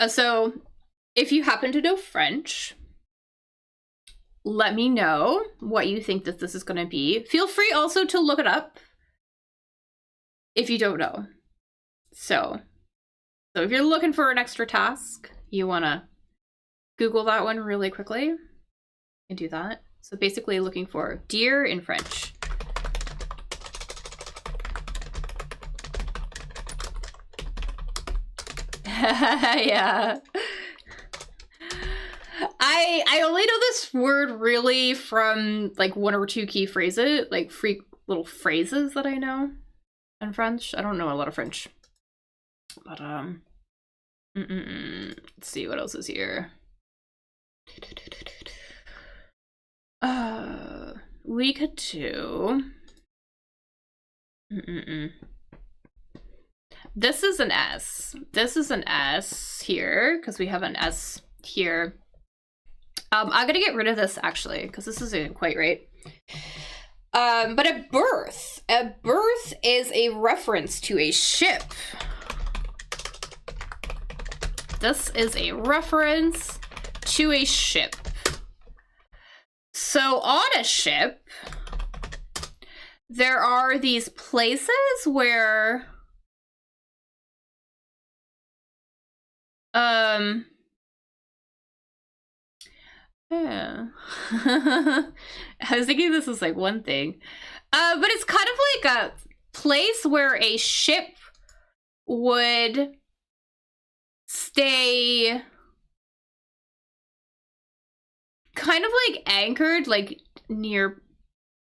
so if you happen to know French, let me know what you think that this is going to be. Feel free also to look it up if you don't know. So if you're looking for an extra task, you want to Google that one really quickly and do that. So basically looking for deer in French. Yeah. I only know this word really from like one or two key phrases, like little phrases that I know in French. I don't know a lot of French, but let's see what else is here. We could do. This is an S. This is an S here because we have an S here. I'm gonna get rid of this actually because this isn't quite right. But a berth is a reference to a ship. This is a reference to a ship. So on a ship, there are these places where yeah. I was thinking this was like one thing. But it's kind of like a place where a ship would stay kind of like anchored like near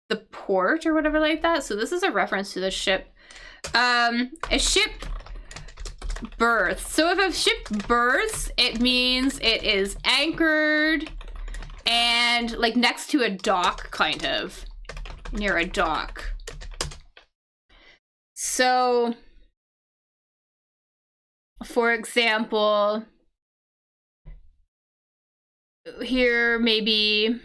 the port or whatever like that. So this is a reference to the ship. A ship berth. So if a ship berths, it means it is anchored and like next to a dock, kind of near a dock. So for example, here maybe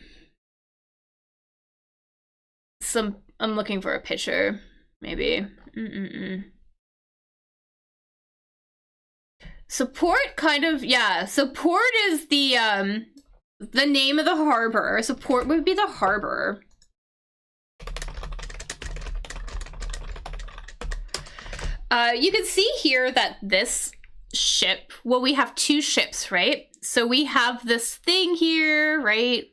some, I'm looking for a picture, maybe. Support kind of, yeah, support is the name of the harbor. Support would be the harbor. You can see here that this ship, well, we have two ships, right? So we have this thing here, right,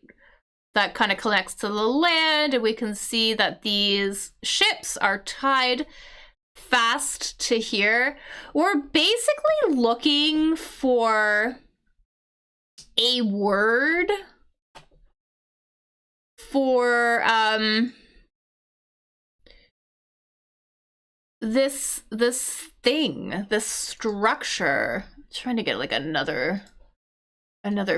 that kind of connects to the land, and we can see that these ships are tied fast to here. We're basically looking for a word for this thing, this structure. I'm trying to get like another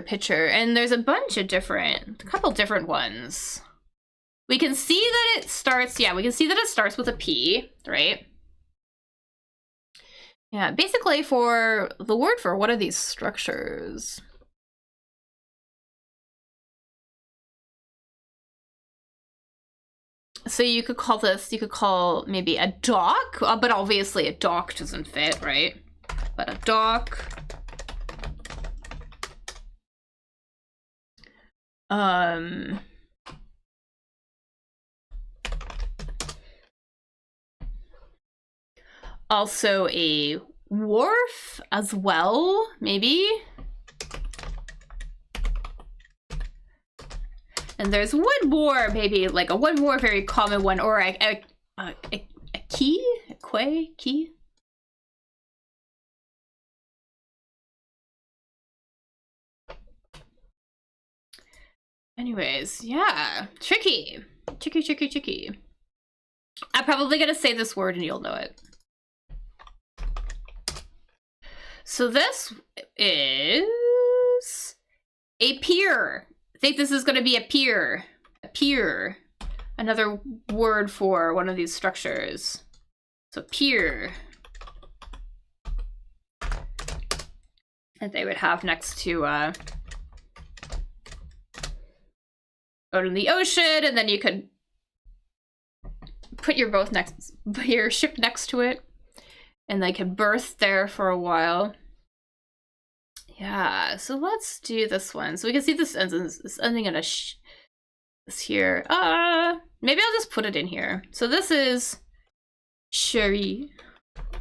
picture, and there's a bunch of different, a couple different ones. We can see that it starts, yeah, we can see that it starts with a P, right? Yeah, basically for the word for what are these structures? So you could call this, you could call maybe a dock, but obviously a dock doesn't fit, right? But a dock. Also a wharf as well, maybe. And there's one more, maybe like one more very common one, or a key, a quay, key. Anyways, yeah, tricky. I'm probably gonna say this word and you'll know it. So this is a pier. I think this is gonna be a pier. A pier. Another word for one of these structures. So pier. And they would have next to out in the ocean, and then you could put your ship next to it, and they could berth there for a while. Yeah, so let's do this one. So we can see this ending in a this here. Maybe I'll just put it in here. So this is sherry.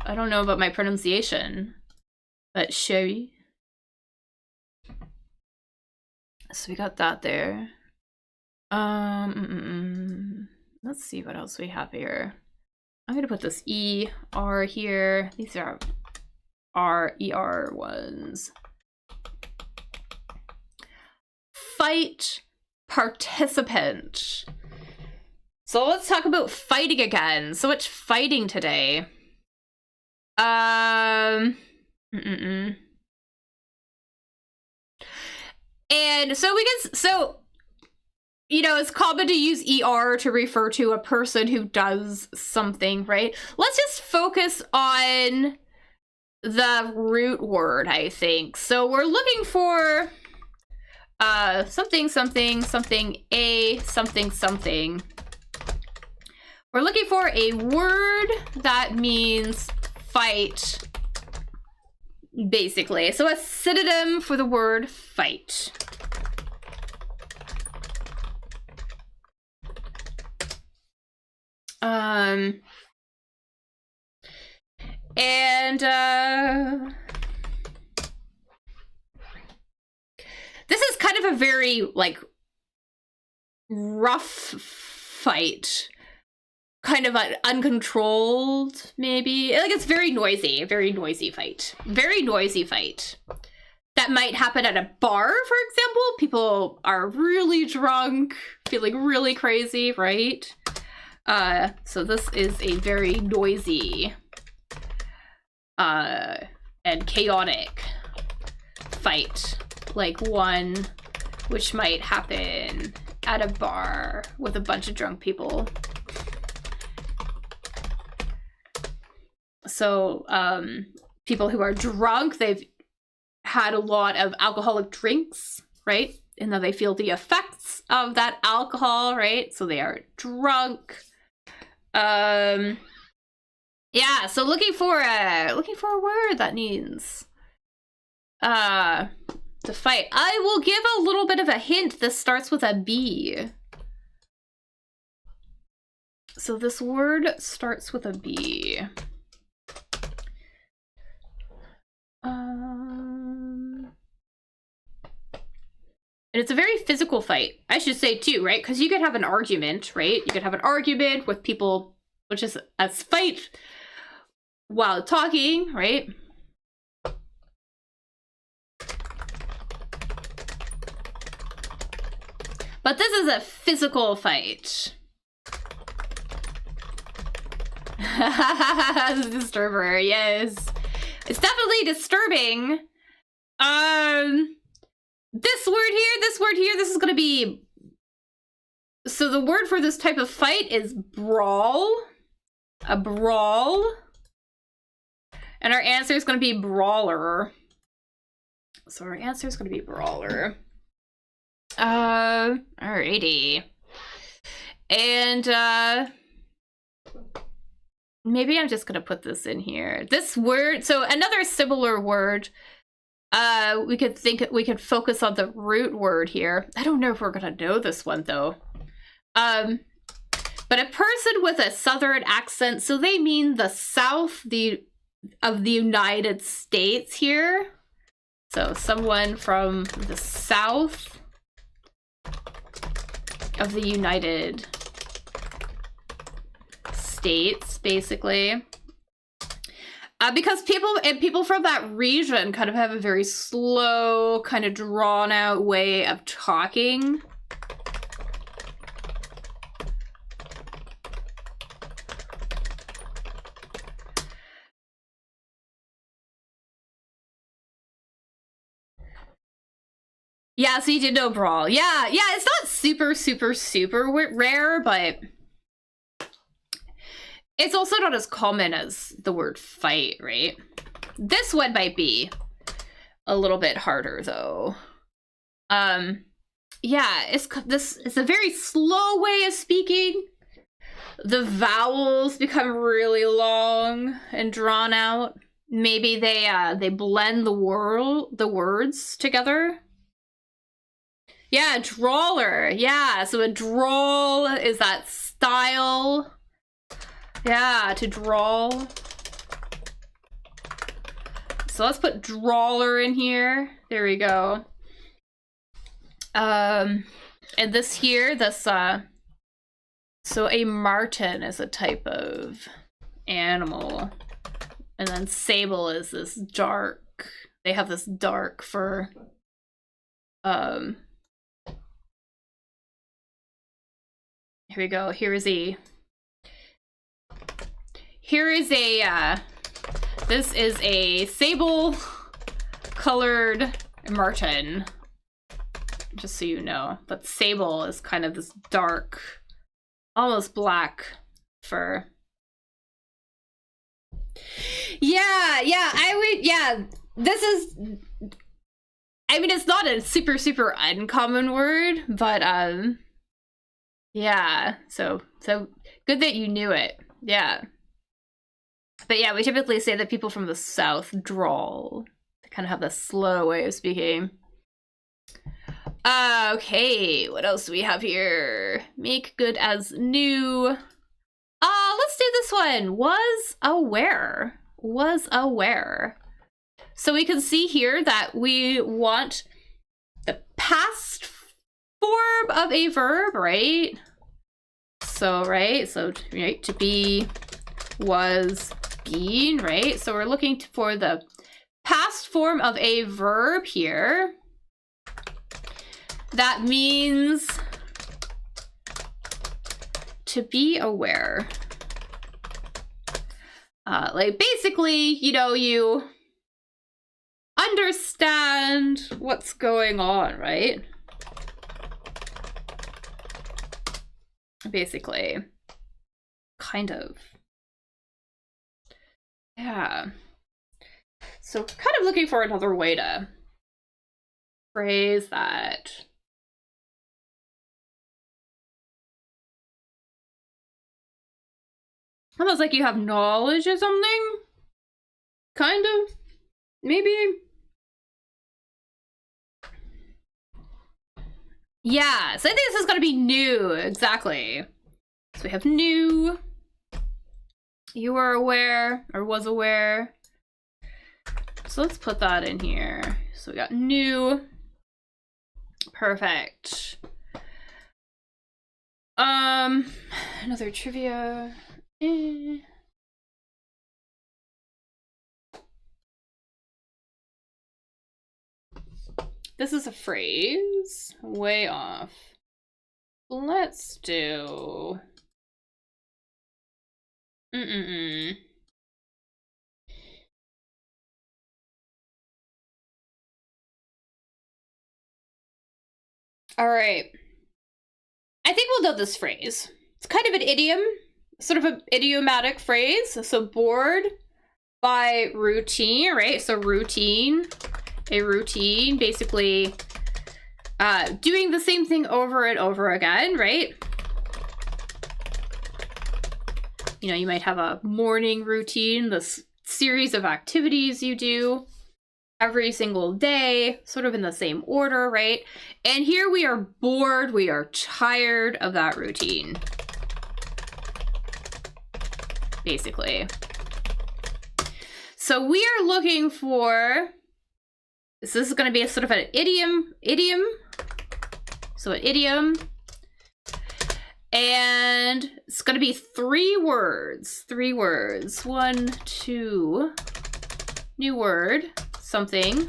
I don't know about my pronunciation, but sherry. So we got that there. Let's see what else we have here. I'm gonna put this ER here. These are RER ones. Fight participant. So So let's talk about fighting again. So much fighting today. And so we can, so, you know, it's common to use ER to refer to a person who does something, right? Let's just focus on the root word, I think. So we're looking for something, something, something, a something, something. We're looking for a word that means fight, basically. So a synonym for the word fight. This is kind of a very, like, rough fight. Kind of uncontrolled, maybe. Like, it's very noisy fight. Very noisy fight. That might happen at a bar, for example. People are really drunk, feeling really crazy, right? So this is a very noisy and chaotic fight, like one which might happen at a bar with a bunch of drunk people. So people who are drunk, they've had a lot of alcoholic drinks, right? And then they feel the effects of that alcohol, right? So they are drunk. Yeah, so looking for a word that means to fight. I will give a little bit of a hint. This starts with a B. So this word starts with a B. And it's a very physical fight, I should say, too, right? Because you could have an argument, right? You could have an argument with people, which is a fight while talking, right? But this is a physical fight. Disturber, yes. It's definitely disturbing. This word here, this is gonna be... So the word for this type of fight is brawl. A brawl. And our answer is gonna be brawler. So our answer is gonna be brawler. Alrighty. And, maybe I'm just gonna put this in here. This word, so another similar word, we could focus on the root word here. I don't know if we're gonna know this one though. But a person with a southern accent, so they mean the south of the United States here. So someone from the south of the United States, basically. Because people from that region kind of have a very slow, kind of drawn out way of talking. Yeah, so you did know brawl. Yeah, it's not super, super, super rare, but it's also not as common as the word fight, right? This one might be a little bit harder, though. Yeah, it's a very slow way of speaking. The vowels become really long and drawn out. Maybe they blend the words together. Yeah, drawler. Yeah, so a drawl is that style. Yeah, to drawl. So let's put drawler in here. There we go. And this here, so a marten is a type of animal. And then sable is this dark. They have this dark fur. Here we go. Here is a this is a sable colored marten, just so you know. But sable is kind of this dark, almost black fur. Yeah, this is, I mean, it's not a super uncommon word, but yeah, so good that you knew it. Yeah. But yeah, we typically say that people from the South drawl. They kind of have the slow way of speaking. Okay, what else do we have here? Make good as new. Let's do this one. Was aware. Was aware. So we can see here that we want the past form of a verb, right? So, right, to be, was, been, right? So we're looking for the past form of a verb here. That means to be aware. Like basically, you know, you understand what's going on, right? Basically. Kind of. Yeah. So kind of looking for another way to phrase that. Almost like you have knowledge or something? Kind of? Maybe? Yeah, so I think this is gonna be new, exactly. So we have new. You were aware, or was aware. So let's put that in here. So we got new. Perfect. Another trivia. This is a phrase. Way off. Let's do... All right. I think we'll know this phrase. It's kind of an idiom, sort of an idiomatic phrase. So bored by routine, right? So routine, a routine, basically doing the same thing over and over again, right? You know, you might have a morning routine, this series of activities you do every single day, sort of in the same order, right? And here we are bored, we are tired of that routine. Basically. So we are looking for, this is going to be a sort of an idiom. So an idiom. And it's going to be 3 words. 3 words. 1, 2, new word. Something.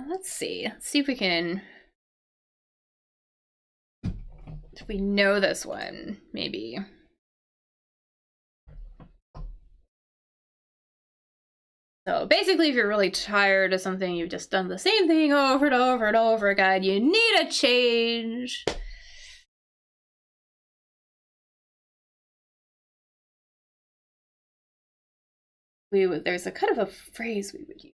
Let's see. Let's see if we can, if we know this one, maybe. So basically, if you're really tired of something, you've just done the same thing over and over and over again, you need a change. There's a kind of a phrase we would use.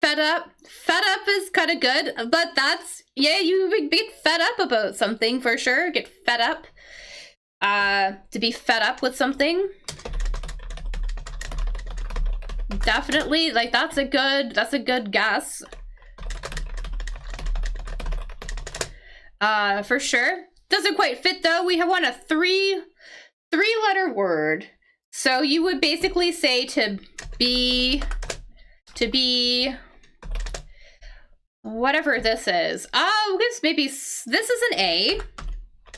Fed up is kind of good, but that's, yeah, you get fed up about something for sure. Get fed up. To be fed up with something. Definitely, like that's a good guess. For sure. Doesn't quite fit though. We want a three-letter word. So you would basically say to to be whatever this is. Oh, this maybe this is an A.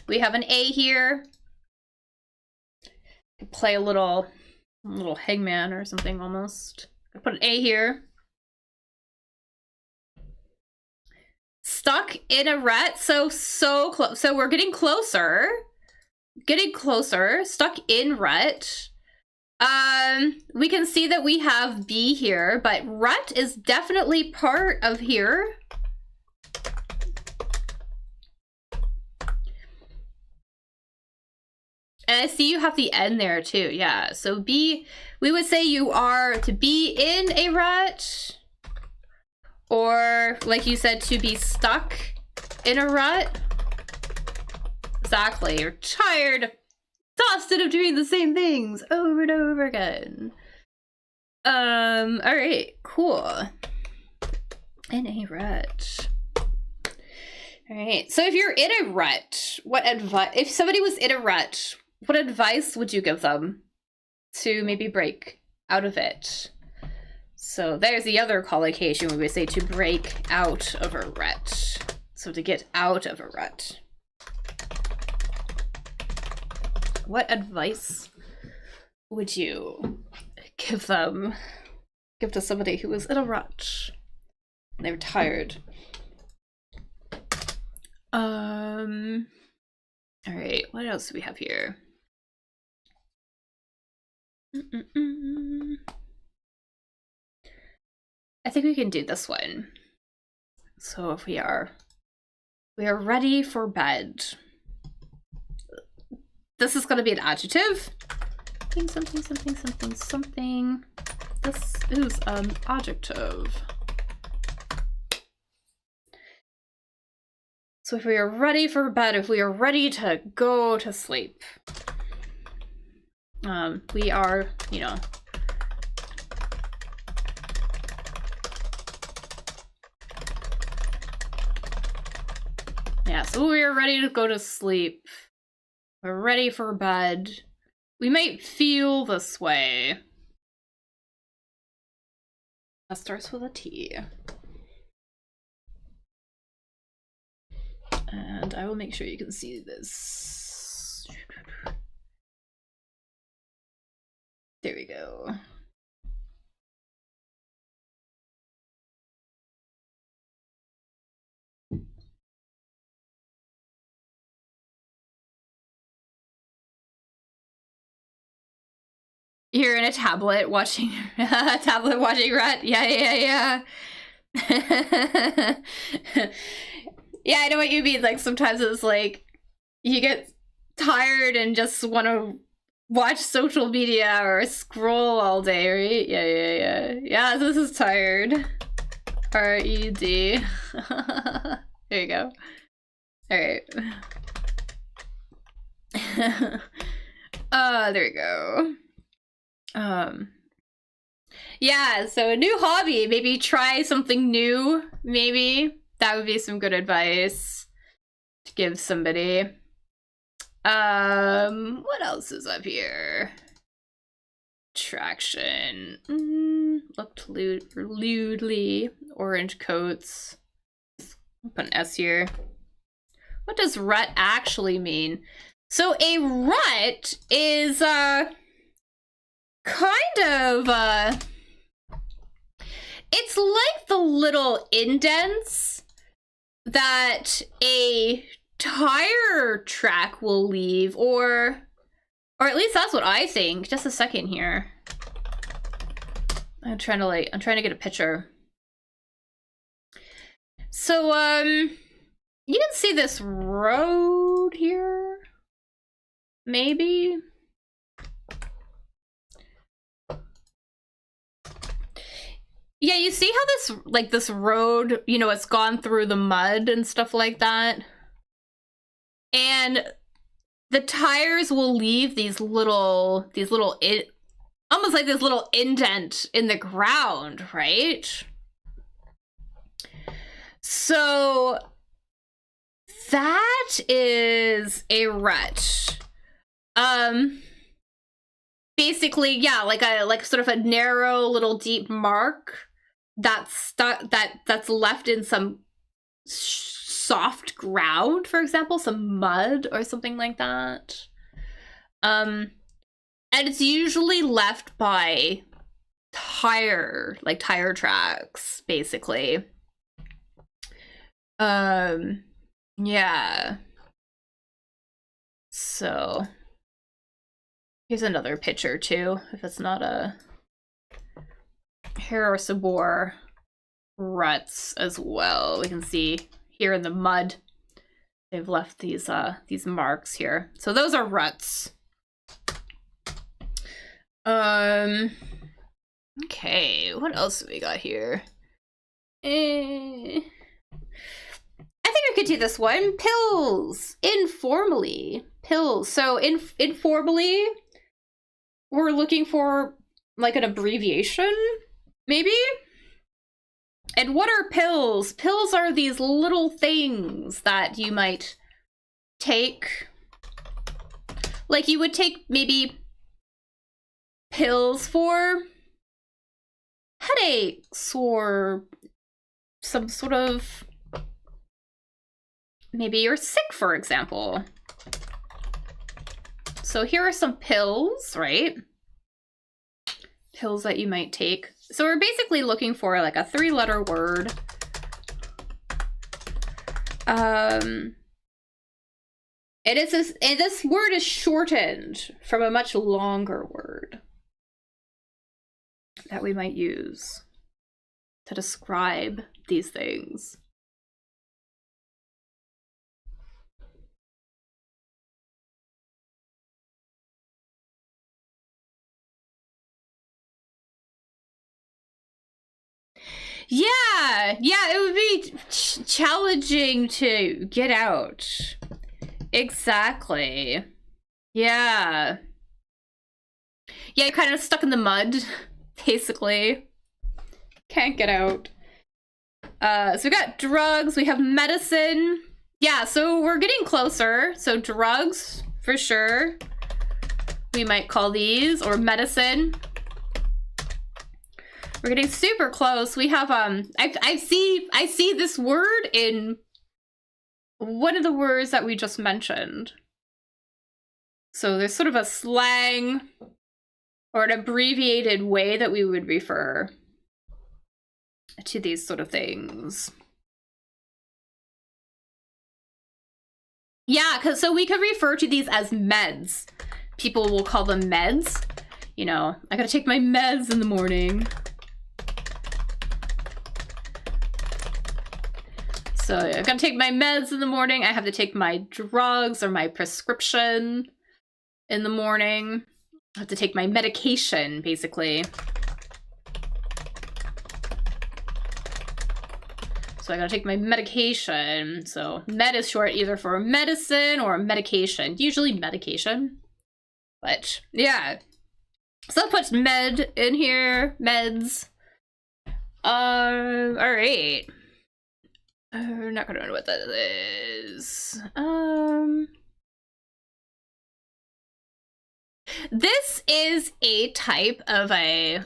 We have an A here. Play a little hangman or something almost. Put an A here. Stuck in a rut, so close. So we're getting closer. Getting closer. Stuck in rut. We can see that we have B here, but rut is definitely part of here. And I see you have the N there too, yeah. So B, we would say you are to be in a rut, or like you said, to be stuck in a rut. Exactly, you're tired, exhausted of doing the same things over and over again. All right, cool. In a rut. All right, so if you're in a rut, what advice, if somebody was in a rut, what advice would you give them to maybe break out of it? So there's the other collocation where we say to break out of a rut. So to get out of a rut. What advice would you give them? Give to somebody who was in a rut and they were tired. All right, what else do we have here? I think we can do this one. So if we are ready for bed. This is going to be an adjective. Something, something, something, something. This is an adjective. So if we are ready for bed, if we are ready to go to sleep, we are, you know, yeah, so we are ready to go to sleep. We're ready for bed. We might feel this way. That starts with a T. And I will make sure you can see this. There we go. You're in a tablet watching rut. Yeah. Yeah, I know what you mean. Like sometimes it's like you get tired and just want to watch social media or scroll all day, right? Yeah. Yeah, this is tired. R-E-D. There you go. All right. There we go. Yeah, so a new hobby, maybe try something new, maybe. That would be some good advice to give somebody. What else is up here? Traction. Looked lewdly. Orange coats. I'll put an S here. What does rut actually mean? So a rut is, kind of, it's like the little indents that a tire track will leave, or at least that's what I think. Just a second here. I'm trying to get a picture. So, you can see this road here, maybe. Yeah, you see how this road, you know, it's gone through the mud and stuff like that. And the tires will leave these little almost like this little indent in the ground, right? So that is a rut. Basically, yeah, like sort of a narrow little deep mark that's left in some soft ground, for example, some mud or something like that. And it's usually left by tire tracks, basically. Yeah. So here's another picture too, if it's not a... Here are some more ruts as well. We can see here in the mud, they've left these marks here. So those are ruts. Okay, what else have we got here? I think I could do this one. Pills. Informally. Pills. So informally, we're looking for like an abbreviation, maybe? And what are pills? Pills are these little things that you might take. Like you would take maybe pills for headaches or some sort of... Maybe you're sick, for example. So here are some pills, right? Pills that you might take. So we're basically looking for like a 3-letter word. And this word is shortened from a much longer word that we might use to describe these things. Yeah, it would be challenging to get out. Exactly. Yeah. Yeah, you're kind of stuck in the mud, basically. Can't get out. So we got drugs, we have medicine. Yeah, so we're getting closer. So drugs, for sure. We might call these, or medicine. We're getting super close. We have, I see this word in one of the words that we just mentioned. So there's sort of a slang or an abbreviated way that we would refer to these sort of things. Yeah, so we could refer to these as meds. People will call them meds. You know, I gotta take my meds in the morning. So I gotta take my meds in the morning. I have to take my drugs or my prescription in the morning. I have to take my medication, basically. So I gotta take my medication. So med is short either for medicine or medication. Usually medication. But yeah. So I'll put med in here. Meds. Alright. We're not gonna know what that is. This is a type of a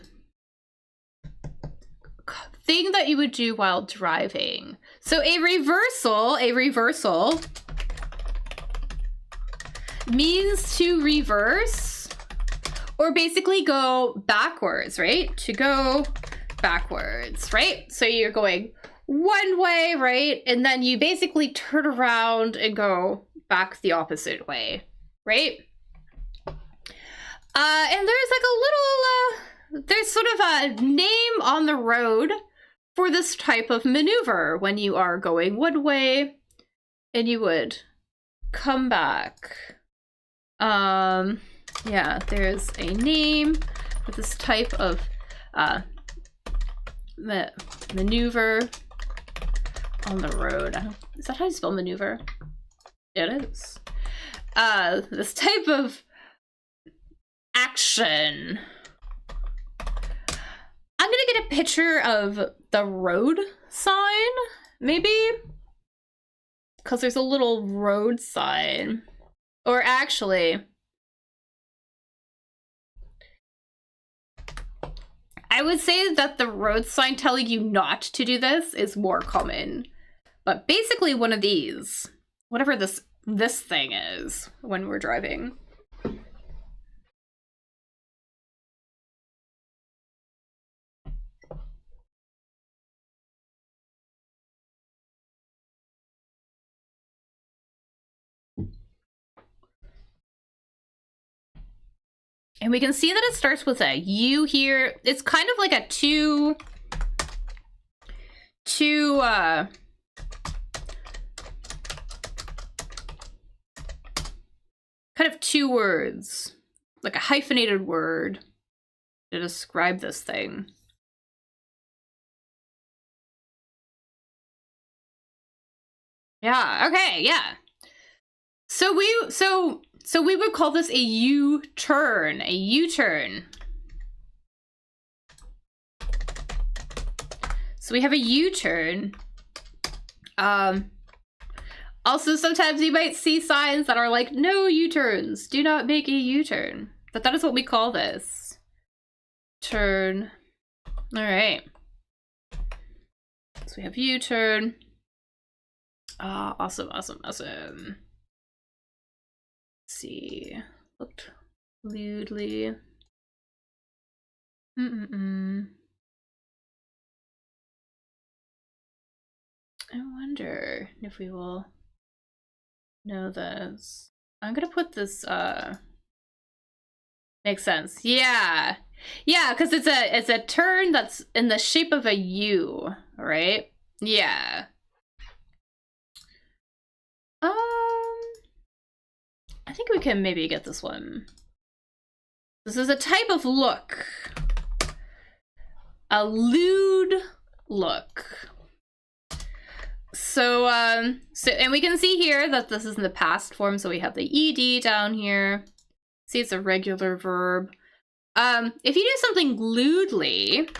thing that you would do while driving. So a reversal means to reverse or basically go backwards, right? To go backwards, right? So you're going one way, right? And then you basically turn around and go back the opposite way, right? And there's like a little, there's sort of a name on the road for this type of maneuver when you are going one way and you would come back. Yeah, there's a name for this type of maneuver on the road. Is that how you spell maneuver? It is. This type of action. I'm gonna get a picture of the road sign, maybe? Because there's a little road sign. Or actually, I would say that the road sign telling you not to do this is more common. But basically one of these, whatever this thing is when we're driving. And we can see that it starts with a U here. It's kind of like a two words, like a hyphenated word to describe this thing. Yeah, okay, yeah. So we would call this a U-turn, a U-turn. So we have a U-turn. Also, sometimes you might see signs that are like, no U-turns, do not make a U-turn. But that is what we call this. Turn. All right. So we have U-turn. Awesome, awesome, awesome. Let's see. Looked lewdly. I wonder if we will know this. I'm gonna put this, makes sense. Yeah. Yeah, because it's a turn that's in the shape of a U, right? Yeah. I think we can maybe get this one. This is a type of look. A lewd look. So, and we can see here that this is in the past form, so we have the ED down here. See, it's a regular verb. If you do something lewdly,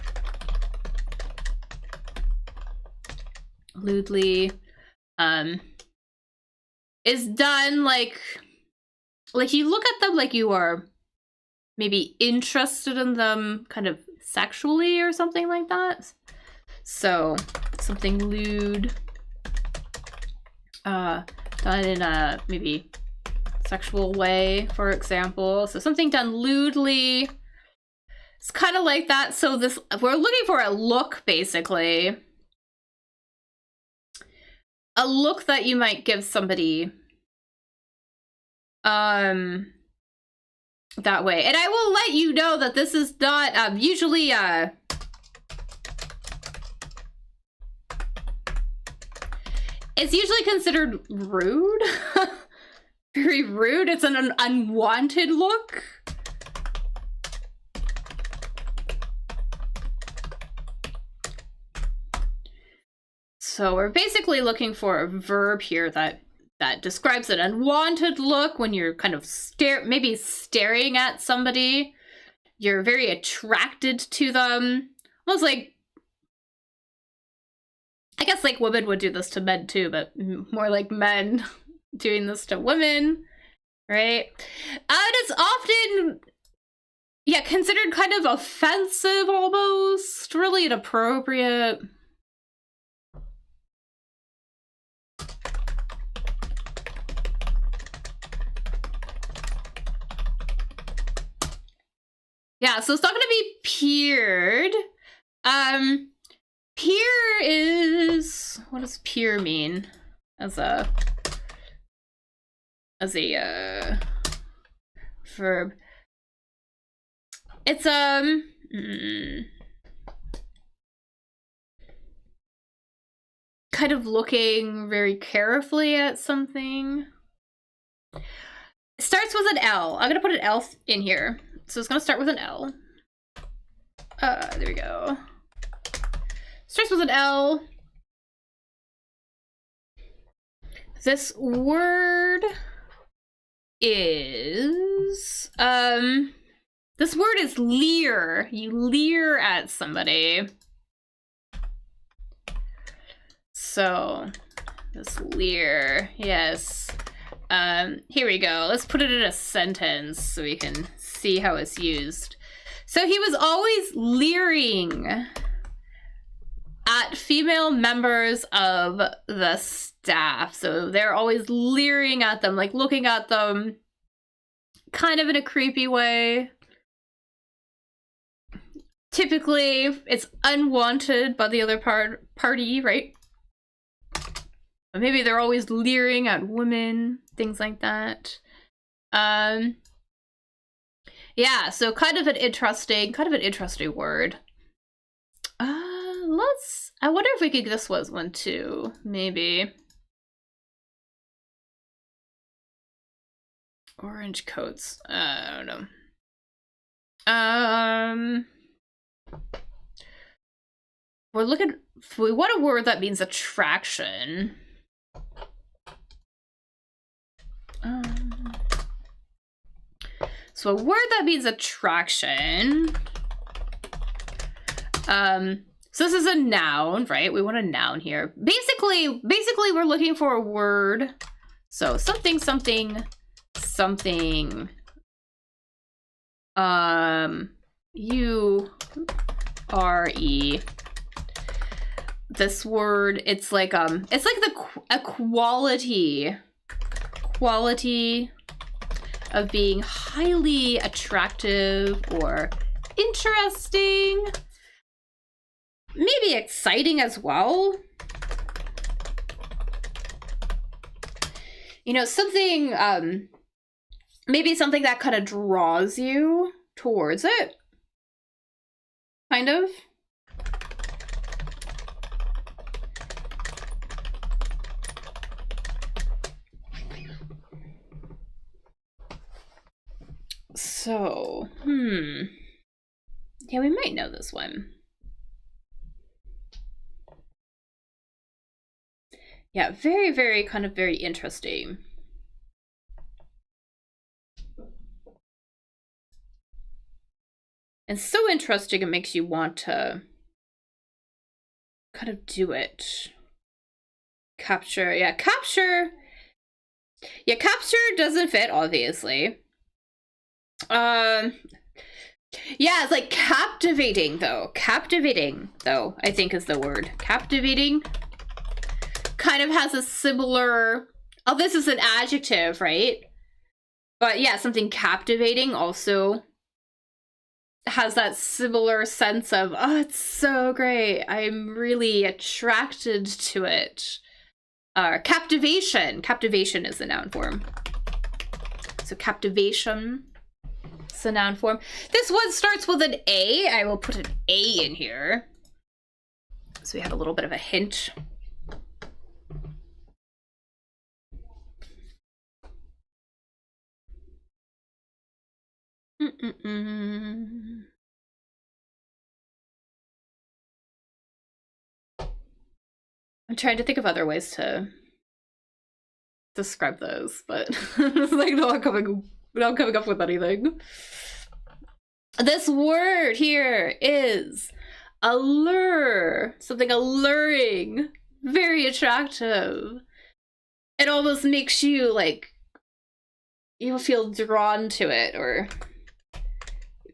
is done like you look at them like you are maybe interested in them kind of sexually or something like that. So something lewd, done in a maybe sexual way, for example. So something done lewdly. It's kind of like that. So this, we're looking for a look, basically. A look that you might give somebody that way. And I will let you know that this is not usually it's usually considered rude. Very rude. It's an unwanted look. So we're basically looking for a verb here that describes an unwanted look when you're kind of maybe staring at somebody. You're very attracted to them. Almost like, I guess like women would do this to men too, but more like men doing this to women, right? And it's often, yeah, considered kind of offensive almost, really inappropriate. Yeah, so it's not gonna be peered. Peer is, what does peer mean as a verb? It's kind of looking very carefully at something. It starts with an L. I'm gonna put an L in here. So it's gonna start with an L. There we go. Starts with an L. This word is, this word is leer. You leer at somebody. So, this leer, yes. Here we go. Let's put it in a sentence so we can see how it's used. So he was always leering at female members of the staff. So they're always leering at them, like looking at them kind of in a creepy way. Typically, it's unwanted by the other party, right? But maybe they're always leering at women, things like that. Yeah, so kind of an interesting word. I wonder if we could, this was one too, maybe. Orange coats, I don't know. We want a word that means attraction. So a word that means attraction. So this is a noun, right? We want a noun here. Basically we're looking for a word. So something. U-R-E. This word, it's like a quality of being highly attractive or interesting. Maybe exciting as well. You know, something, maybe something that kind of draws you towards it. Kind of. So, yeah, we might know this one. Yeah, very, very interesting. And so interesting, it makes you want to kind of do it. Capture, yeah, capture. Yeah, capture doesn't fit, obviously. Yeah, it's like captivating, though. Captivating, though, I think is the word. Captivating kind of has a similar, oh, this is an adjective, right? But yeah, something captivating also has that similar sense of, oh, it's so great. I'm really attracted to it. Captivation. Captivation is the noun form. So captivation is the noun form. This one starts with an A. I will put an A in here. So we have a little bit of a hint. I'm trying to think of other ways to describe those, but it's like not coming up with anything. This word here is allure. Something alluring, very attractive. It almost makes you like, you'll feel drawn to it, or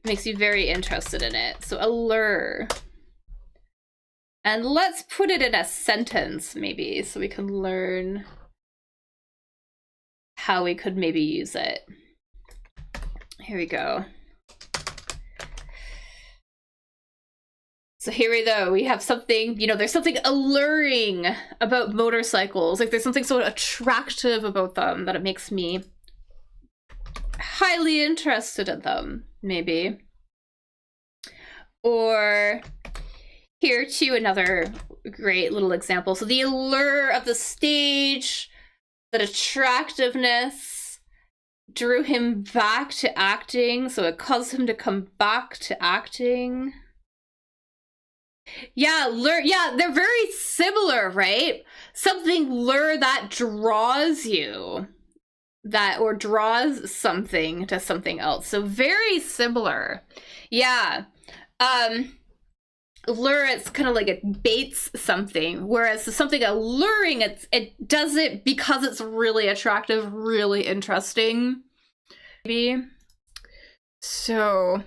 makes you very interested in it. So allure. And let's put it in a sentence, maybe, so we can learn how we could maybe use it. Here we go. So here we go. We have something, you know, there's something alluring about motorcycles. Like there's something so attractive about them that it makes me highly interested in them, maybe. Or here too, another great little example. So the allure of the stage, that attractiveness drew him back to acting, so it caused him to come back to acting. Yeah, yeah, they're very similar, right? Something lure that draws you, that, or draws something to something else. So very similar. Yeah. Lure, it's kind of like it baits something, whereas something alluring, it does it because it's really attractive, really interesting. Maybe. So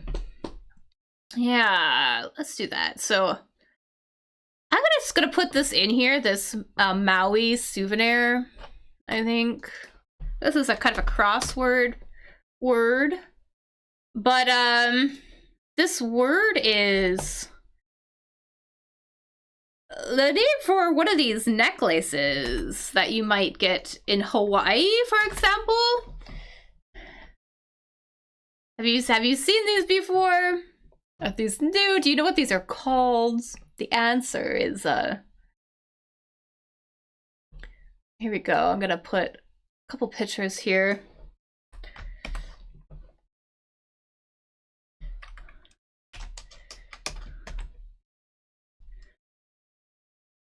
Yeah, let's do that. So I'm just gonna put this in here, this Maui souvenir, I think. This is a kind of a crossword word. But this word is the name for one of these necklaces that you might get in Hawaii, for example. Have you seen these before? Are these new? Do you know what these are called? The answer is here we go. I'm gonna put a couple pictures here.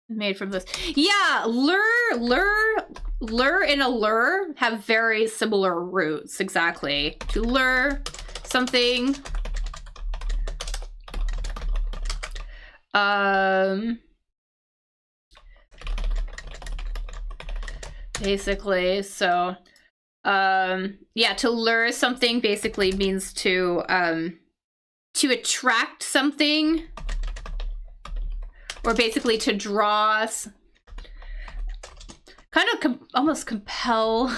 Made from this. Yeah, lure and allure have very similar roots, exactly. To lure something. Basically, so yeah, to lure something basically means to attract something, or basically to draw, kind of almost compel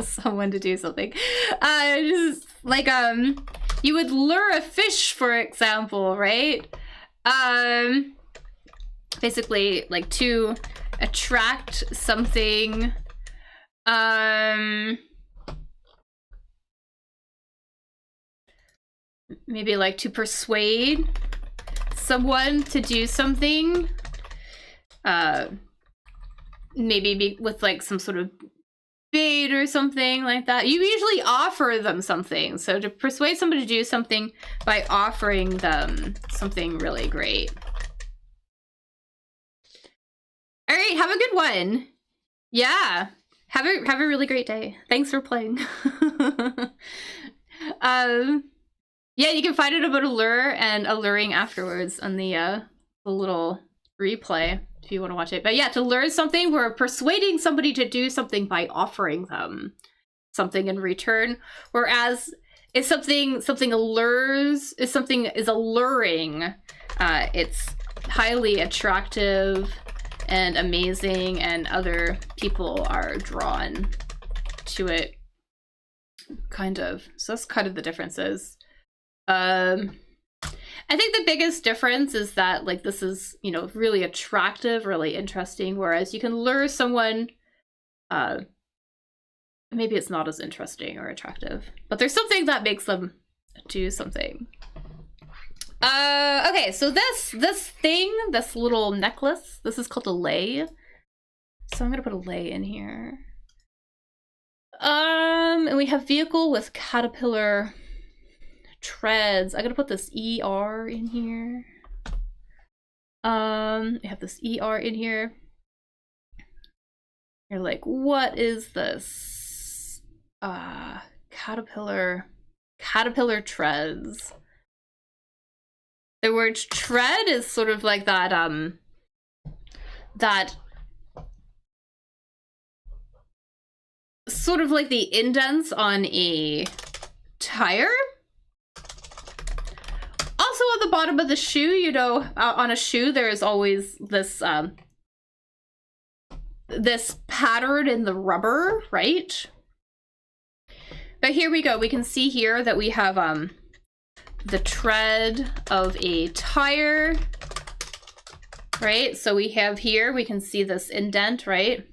someone to do something. Just like you would lure a fish, for example, right? Basically like to attract something. Maybe like to persuade someone to do something. Maybe with like some sort of bait or something like that. You usually offer them something. So to persuade somebody to do something by offering them something really great. All right, have a good one. Yeah, have a really great day. Thanks for playing. Yeah, you can find it about allure and alluring afterwards on the little replay if you want to watch it. But yeah, to lure something, we're persuading somebody to do something by offering them something in return. Whereas if something allures, if something is alluring, it's highly attractive and amazing, and other people are drawn to it, kind of. So that's kind of the differences. I think the biggest difference is that, like, this is, you know, really attractive, really interesting, whereas you can lure someone, maybe it's not as interesting or attractive, but there's something that makes them do something. Okay, so this little necklace, this is called a lei. So I'm gonna put a lei in here. And we have vehicle with caterpillar treads. I'm gonna put this ER in here. We have this ER in here. You're like, what is this? Caterpillar treads. The word tread is sort of like that, that sort of like the indents on a tire. Also at the bottom of the shoe, you know, on a shoe, there is always this, this pattern in the rubber, right? But here we go. We can see here that we have, the tread of a tire, right? So we have here, we can see this indent, right?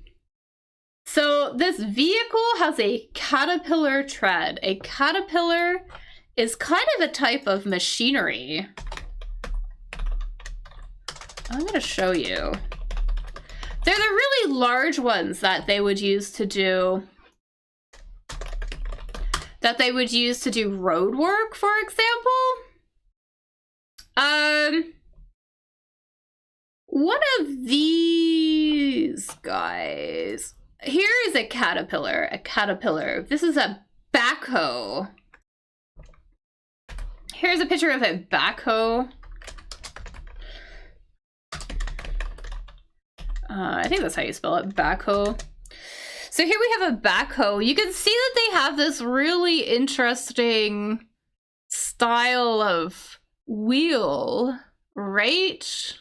So this vehicle has a caterpillar tread. A caterpillar is kind of a type of machinery. I'm gonna show you. They're the really large ones that they would use to do road work, for example. One of these guys. Here is a caterpillar. This is a backhoe. Here's a picture of a backhoe. I think that's how you spell it, backhoe. So here we have a backhoe. You can see that they have this really interesting style of wheel, right?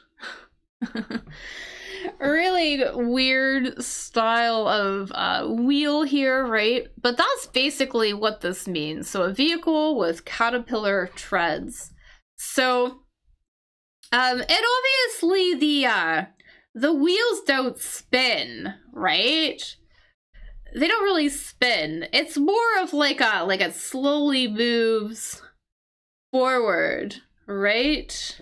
Really weird style of wheel here, right? But that's basically what this means. So a vehicle with caterpillar treads. So, and obviously the wheels don't spin, right? They don't really spin. It's more of like it slowly moves forward, right?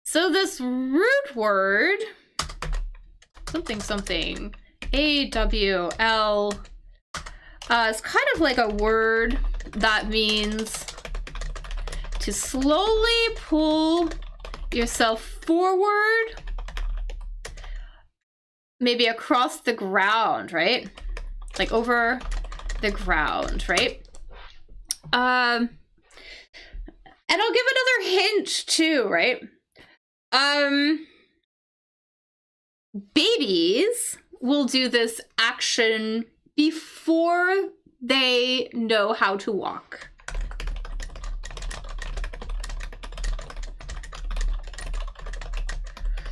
So this root word, something, AWL, is kind of like a word that means to slowly pull yourself forward, maybe across the ground, right? Like over the ground, right? And I'll give another hint too, right? Babies will do this action before they know how to walk.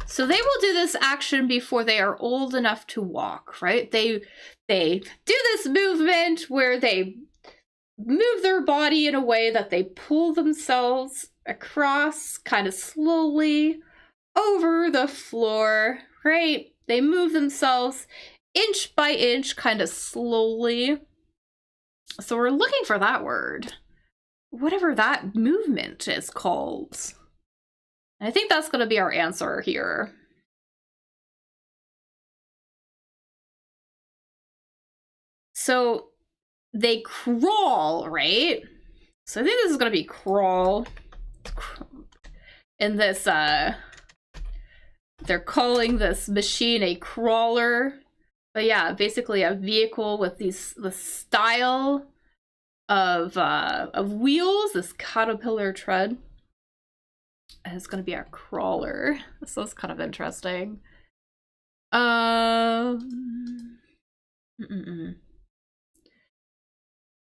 So they will do this action before they are old enough to walk, right? They do this movement where they move their body in a way that they pull themselves across kind of slowly over the floor, right? They move themselves inch by inch, kind of slowly. So we're looking for that word, whatever that movement is called. I think that's going to be our answer here. So they crawl, right? So I think this is going to be crawl. In this, they're calling this machine a crawler. But yeah, basically a vehicle with the style of wheels, this caterpillar tread. And it's going to be a crawler. So that's kind of interesting. I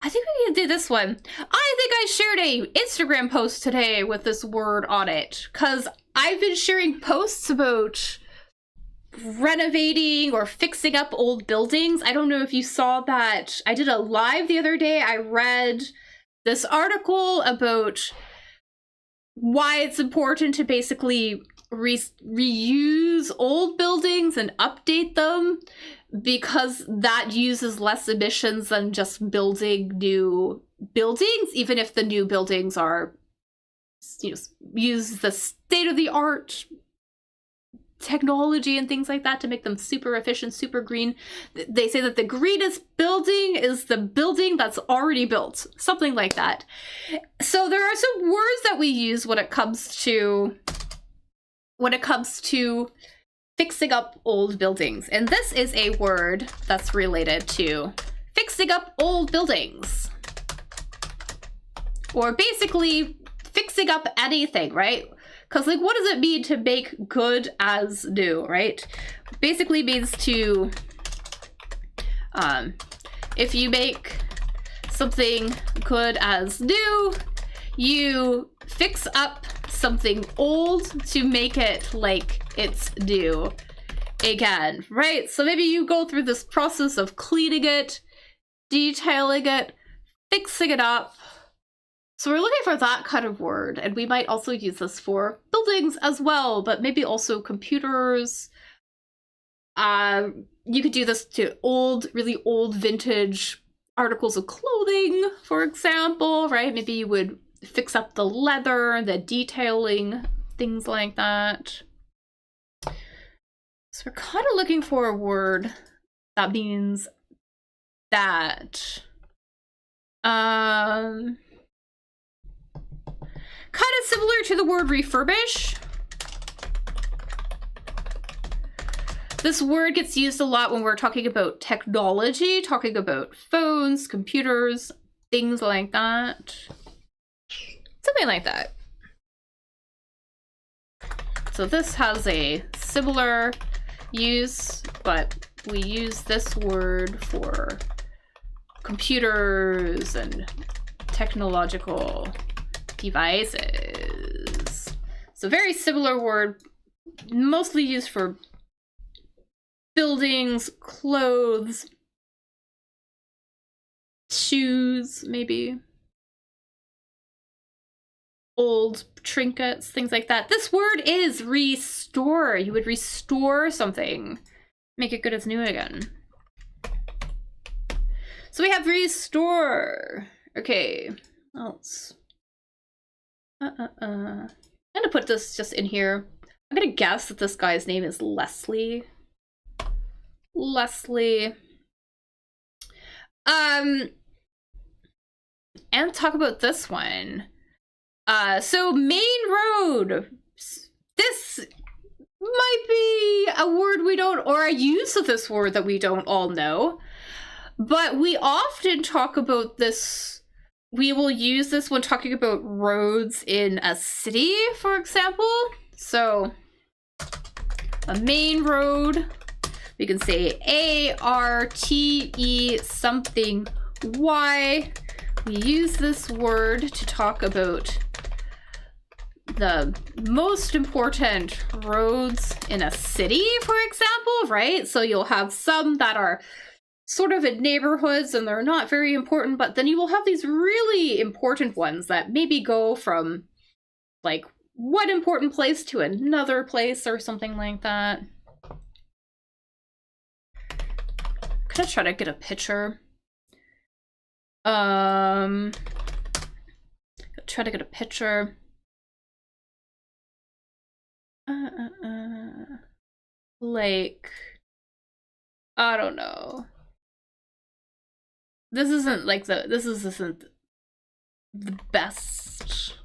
think we can do this one. I think I shared a Instagram post today with this word on it, because I've been sharing posts about renovating or fixing up old buildings. I don't know if you saw that. I did a live the other day. I read this article about why it's important to basically reuse old buildings and update them, because that uses less emissions than just building new buildings, even if the new buildings are, you know, use the state-of-the-art technology and things like that to make them super efficient, super green. They say that the greenest building is the building that's already built, something like that. So there are some words that we use when it comes to fixing up old buildings, and this is a word that's related to fixing up old buildings, or basically fixing up anything, right? Because, like, what does it mean to make good as new, right? Basically means to, if you make something good as new, you fix up something old to make it like it's new again, right? So maybe you go through this process of cleaning it, detailing it, fixing it up. So we're looking for that kind of word, and we might also use this for buildings as well, but maybe also computers. You could do this to old, really old vintage articles of clothing, for example, right? Maybe you would fix up the leather, the detailing, things like that. So we're kind of looking for a word that means that. Kind of similar to the word refurbish. This word gets used a lot when we're talking about technology, talking about phones, computers, things like that. Something like that. So this has a similar use, but we use this word for computers and technological devices. So very similar word, mostly used for buildings, clothes, shoes, maybe. Old trinkets, things like that. This word is restore. You would restore something. Make it good as new again. So we have restore. Okay, what else? I'm gonna put this just in here. I'm gonna guess that this guy's name is Leslie. Leslie. And talk about this one. So main road. This might be a word we don't, or a use of this word that we don't all know. But we often talk about this. We will use this when talking about roads in a city, for example. So a main road, we can say A-R-T-E something Y. We use this word to talk about the most important roads in a city, for example, right? So you'll have some that are sort of in neighborhoods and they're not very important, but then you will have these really important ones that maybe go from like one important place to another place or something like that. I'm gonna try to get a picture. Try to get a picture. Like, I don't know. This isn't like this isn't the best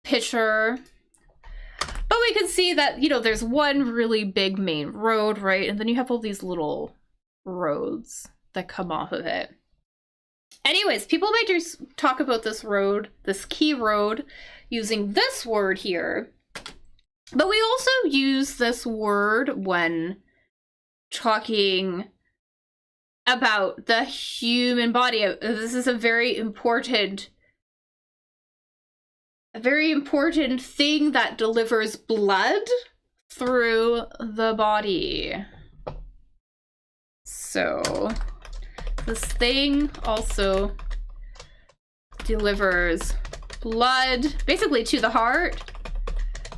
picture. But we can see that, you know, there's one really big main road, right? And then you have all these little roads that come off of it. Anyways, people might just talk about this road, this key road, using this word here. But we also use this word when talking about the human body. This is a very important thing that delivers blood through the body. So this thing also delivers blood basically to the heart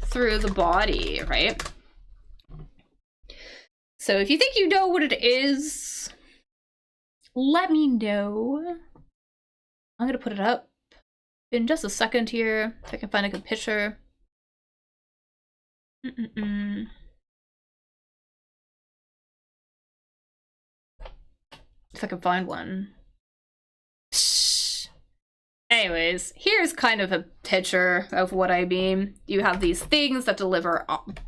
through the body, right? So if you think you know what it is, let me know. I'm gonna put it up in just a second here, if I can find a good picture. If I can find one. Anyways, here's kind of a picture of what I mean. You have these things that deliver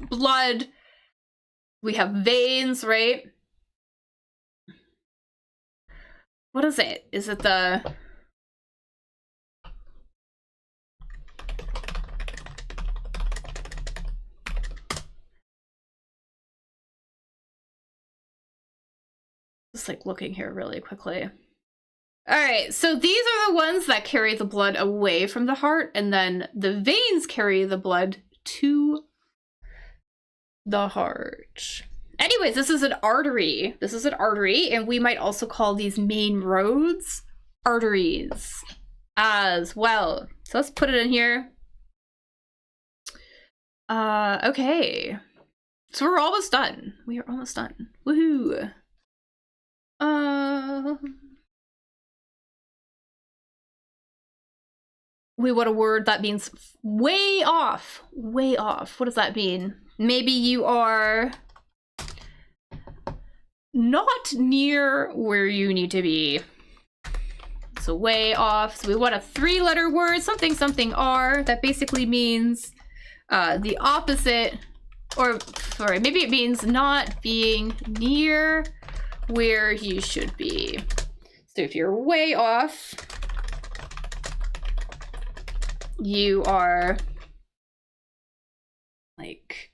blood. We have veins, right? What is it? Is it the... Just like looking here really quickly. All right, so these are the ones that carry the blood away from the heart, and then the veins carry the blood to the heart. Anyways, this is an artery. This is an artery, and we might also call these main roads arteries as well. So let's put it in here. Okay. So we're almost done. We are almost done. Woohoo. We want a word that means way off. Way off. What does that mean? Maybe you are not near where you need to be. So way off. So we want a 3-letter word, something something R, that basically means the opposite, or sorry, maybe it means not being near where you should be. So if you're way off, you are like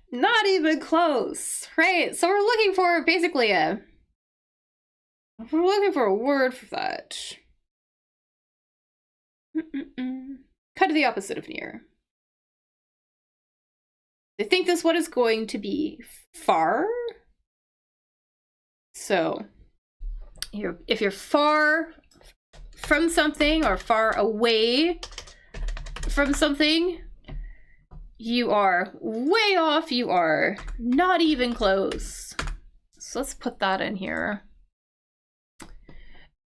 not even close, right? So we're looking for basically we're looking for a word for that. Kind of the opposite of near. I think this one is going to be far. So if you're far from something or far away from something, you are way off. You are not even close. So let's put that in here.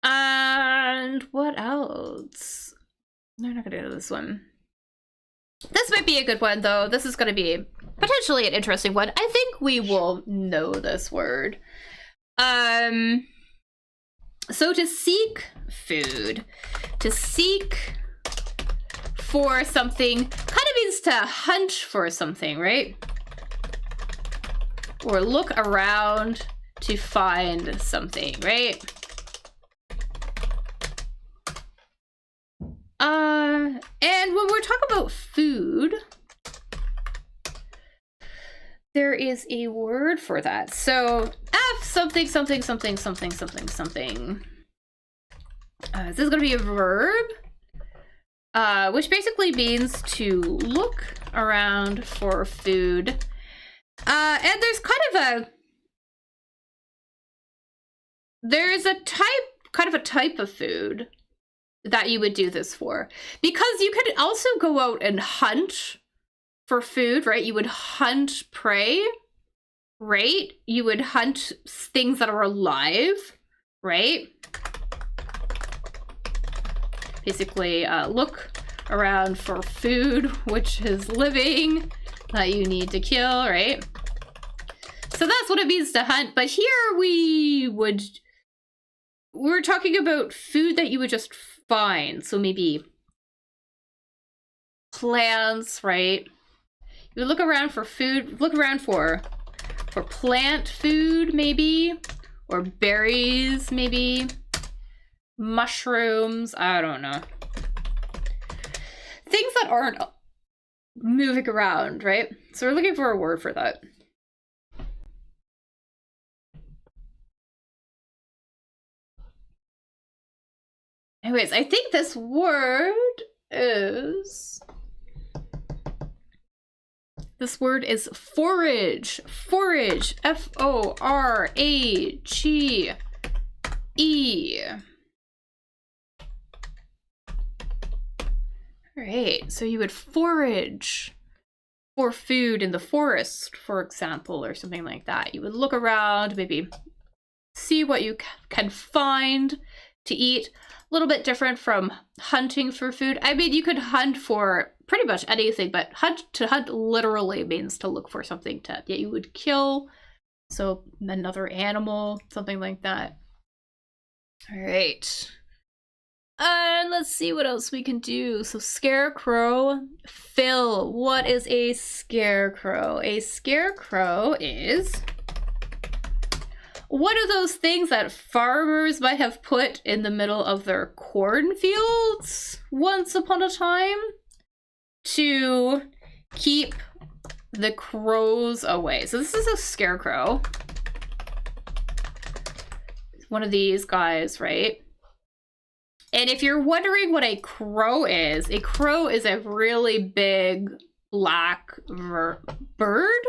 And what else? They're not gonna do this one. This might be a good one though. This is gonna be potentially an interesting one. I think we will know this word. So to seek food, to seek for something kind of means to hunt for something, right? Or look around to find something, right? And when we're talking about food, there is a word for that. So F something, something, something, something, something, something. This is going to be a verb, which basically means to look around for food. And there's kind of a type of food that you would do this for, because you could also go out and hunt for food, right? You would hunt prey, right? You would hunt things that are alive, right? Basically, look around for food which is living that you need to kill, right? So that's what it means to hunt. But here we're talking about food that you would just find. So maybe plants, right? You look around for food, look around for plant food maybe, or berries maybe, mushrooms, I don't know. Things that aren't moving around, right? So we're looking for a word for that. Anyways, I think this word is forage. Forage. F-O-R-A-G-E. All right, so you would forage for food in the forest, for example, or something like that. You would look around, maybe see what you can find to eat. A little bit different from hunting for food. I mean, you could hunt for pretty much anything, but to hunt literally means to look for something that you would kill. So another animal, something like that. All right. And let's see what else we can do. So scarecrow, fill. What is a scarecrow? A scarecrow is one of those things that farmers might have put in the middle of their cornfields once upon a time to keep the crows away. So this is a scarecrow. One of these guys, right? And if you're wondering what a crow is a really big black bird.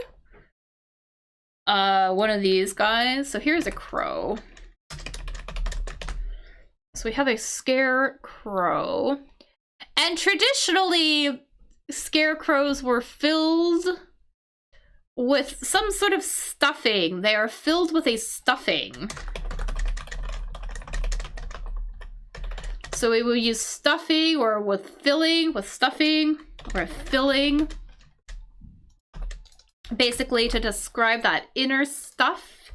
One of these guys. So here's a crow. So we have a scarecrow. And traditionally, scarecrows were filled with some sort of stuffing. They are filled with a stuffing. So we will use stuffing or with stuffing or filling, basically to describe that inner stuff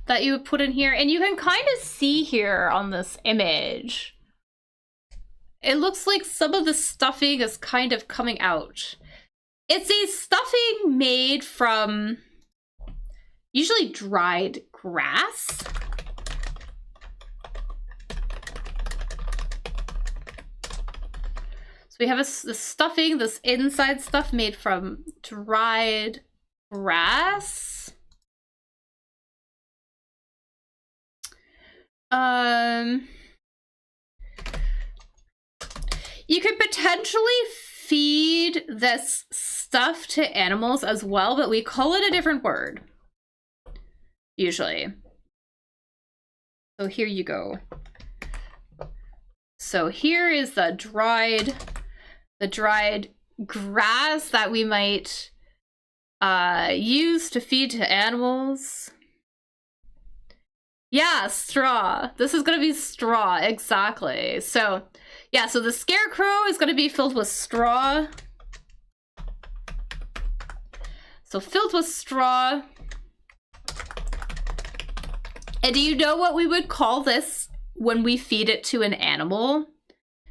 that you would put in here. And you can kind of see here on this image, it looks like some of the stuffing is kind of coming out. It's a stuffing made from usually dried grass. So we have the stuffing, this inside stuff made from dried grass. You could potentially feed this stuff to animals as well, but we call it a different word. Usually. So here you go. So here is the dried grass that we might use to feed to animals. Yeah, straw. This is gonna be straw, exactly. So yeah, so the scarecrow is gonna be filled with straw. So filled with straw. And do you know what we would call this when we feed it to an animal?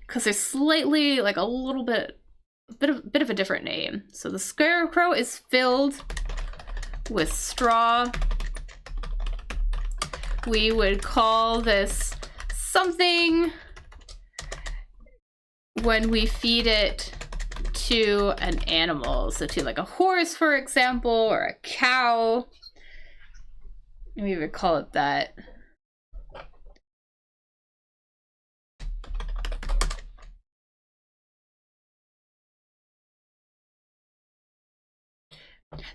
Because there's slightly, like, a little bit of a different name. So the scarecrow is filled with straw. We would call this something when we feed it to an animal. So to like a horse, for example, or a cow. We would call it that.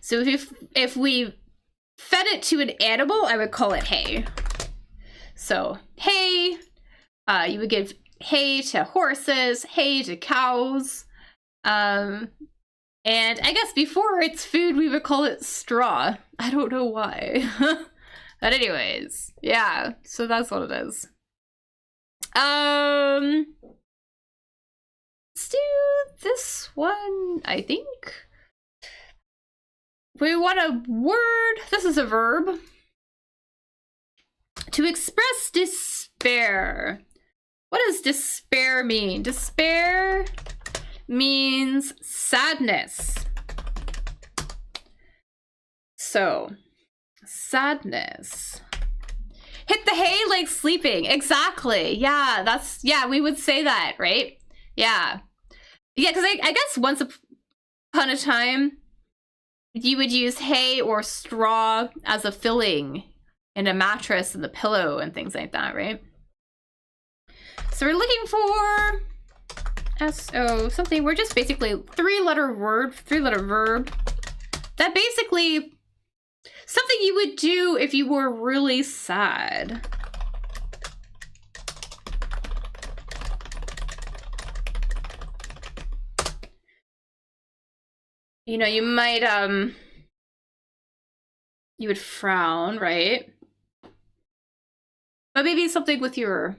So if we fed it to an animal, I would call it hay. So hay, you would give hay to horses, hay to cows. And I guess before it's food, we would call it straw. I don't know why. But anyways, yeah, so that's what it is. Let's do this one, I think. We want a word. This is a verb. To express despair. What does despair mean? Despair means sadness. So, sadness. Hit the hay like sleeping. Exactly. Yeah, yeah, we would say that, right? Yeah. Yeah, because I guess once upon a time, you would use hay or straw as a filling in a mattress and the pillow and things like that, right? So we're looking for S-O something. We're just basically three-letter verb. That basically something you would do if you were really sad. You know, you might, you would frown, right? But maybe something with your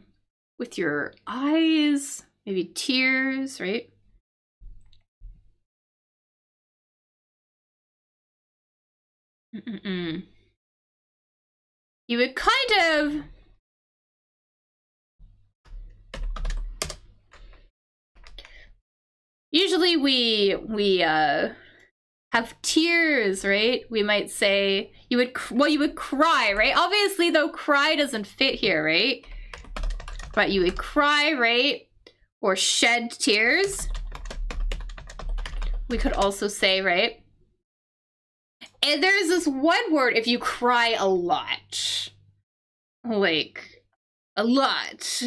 eyes, maybe tears, right? You would kind of usually we have tears, right? We might say you would cry, right? Obviously though, cry doesn't fit here, right? But you would cry, right? Or shed tears. We could also say, right? And there's this one word if you cry a lot. Like, a lot.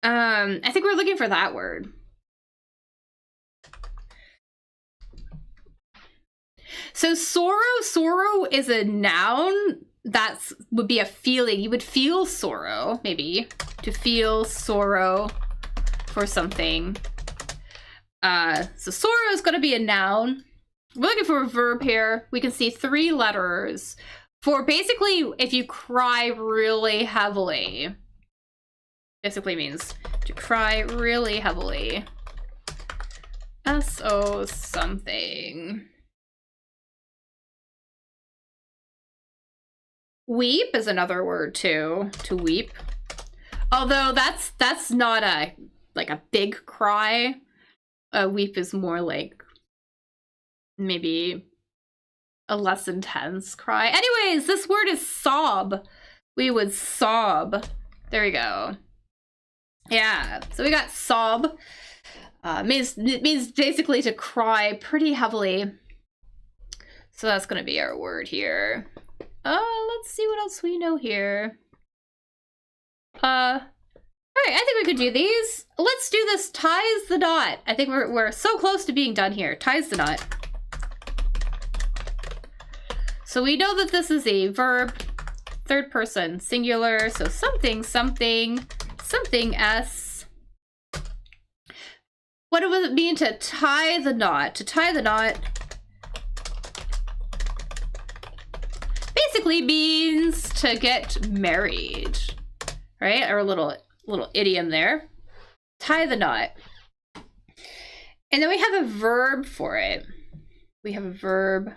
I think we're looking for that word. So sorrow is a noun. That would be a feeling. You would feel sorrow, maybe. To feel sorrow for something. So sorrow is going to be a noun. We're looking for a verb here. We can see 3 letters for basically if you cry really heavily. Basically means to cry really heavily. S-O something. Weep is another word too, to weep. Although that's not a big cry. A weep is more like maybe a less intense cry. Anyways, this word is sob. We would sob. There we go. Yeah, so we got sob. Means basically to cry pretty heavily. So that's gonna be our word here. Let's see what else we know here. All right, I think we could do these. Let's do this ties the knot. I think we're so close to being done here. Ties the knot. So we know that this is a verb, third person, singular. So something, something, something s. What does it mean to tie the knot? To tie the knot basically means to get married, right? Or a little idiom there. Tie the knot. And then we have a verb for it. We have a verb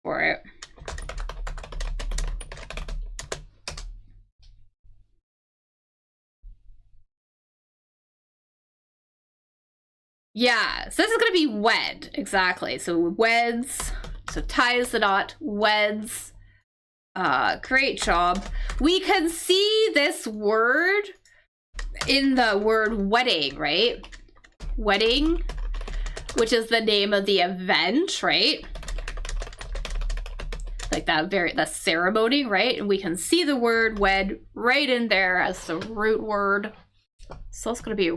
for it. Yeah, so this is gonna be wed, exactly. So weds, so ties the knot, weds. Great job. We can see this word in the word wedding, right? Wedding, which is the name of the event, right? Like that ceremony, right? And we can see the word wed right in there as the root word. So it's gonna be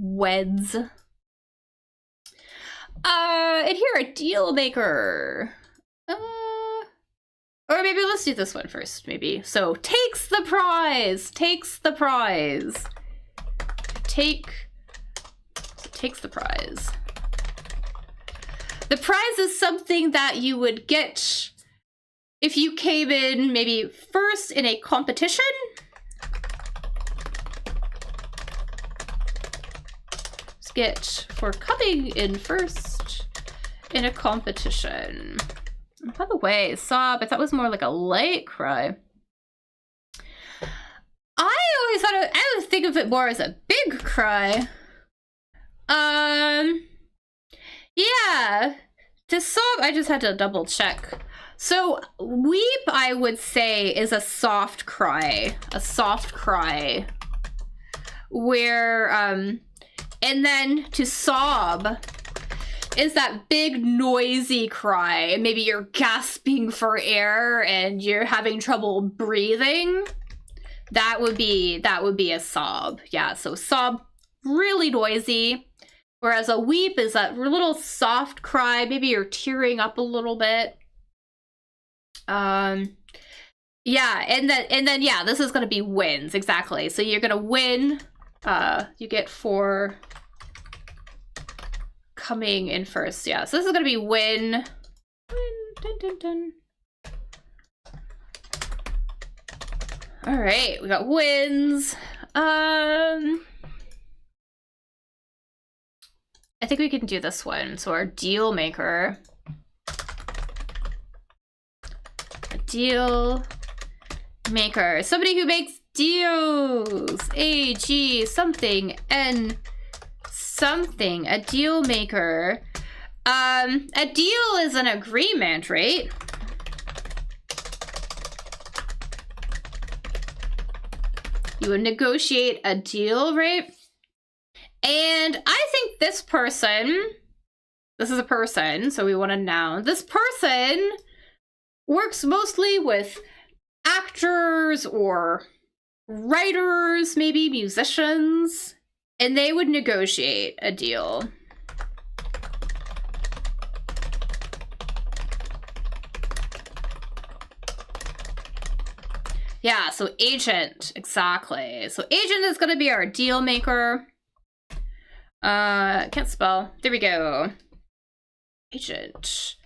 weds. And here, a deal maker. Or maybe let's do this one first, maybe. So, takes the prize, takes the prize. Takes the prize. The prize is something that you would get if you came in maybe first in a competition. Get for coming in first in a competition. By the way, sob, I thought it was more like a light cry. I always think of it more as a big cry. Yeah. To sob, I just had to double check. So weep, I would say, is a soft cry. A soft cry. Where, and then to sob is that big noisy cry. Maybe you're gasping for air and you're having trouble breathing. That would be a sob. Yeah, so sob, really noisy. Whereas a weep is that little soft cry. Maybe you're tearing up a little bit. Yeah, and then yeah, this is gonna be wins, exactly. So you're gonna win. You get for coming in first. Yeah, so this is gonna be win. Dun, dun, dun. All right, we got wins. I think we can do this one. So our deal maker. A deal maker. Somebody who makes deals. A-G something N something. A deal maker. A deal is an agreement, right? You would negotiate a deal, right? And I think this person, this is a person, so we want a noun. This person works mostly with actors or writers, maybe musicians, and they would negotiate a deal. Yeah, so agent, exactly. So agent is going to be our deal maker. Can't spell. There we go. Agent.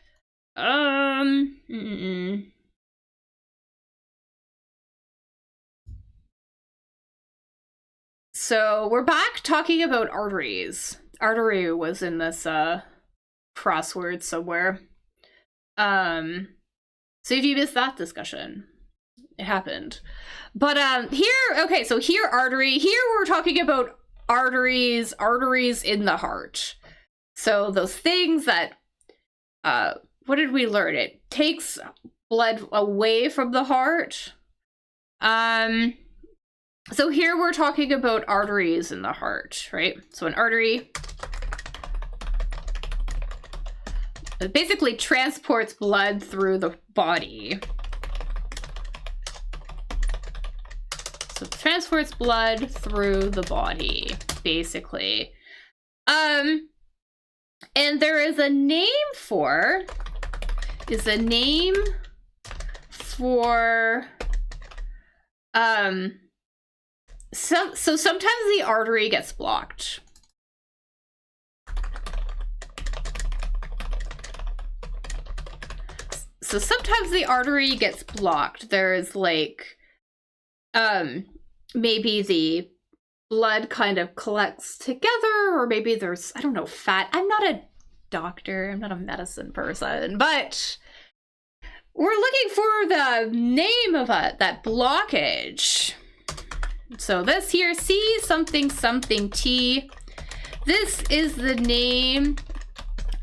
So we're back talking about arteries. Artery was in this crossword somewhere. So if you missed that discussion, it happened. But here, okay, so here artery. Here we're talking about arteries in the heart. So those things that what did we learn? It takes blood away from the heart. So here we're talking about arteries in the heart, right? So an artery, it basically transports blood through the body. So So it transports blood through the body, basically. And there is a name for, so sometimes the artery gets blocked. So sometimes the artery gets blocked. There's like, maybe the blood kind of collects together, or maybe there's, I don't know, fat. I'm not a doctor, I'm not a medicine person, but we're looking for the name of that blockage. So this here, C something something T, this is the name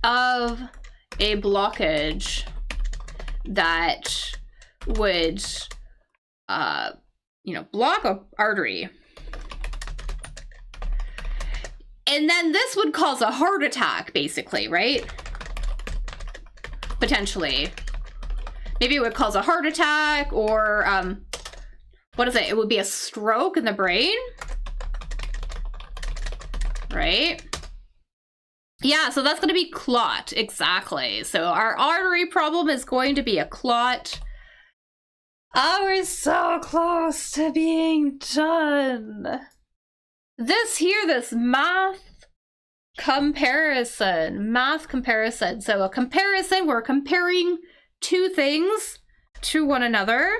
of a blockage that would, you know, block an artery. And then this would cause a heart attack, basically, right? Potentially. Maybe it would cause a heart attack, or, what is it? It would be a stroke in the brain, right? Yeah, so that's going to be clot, exactly. So our artery problem is going to be a clot. Oh, we're so close to being done. This here, this math comparison. So a comparison, we're comparing two things to one another.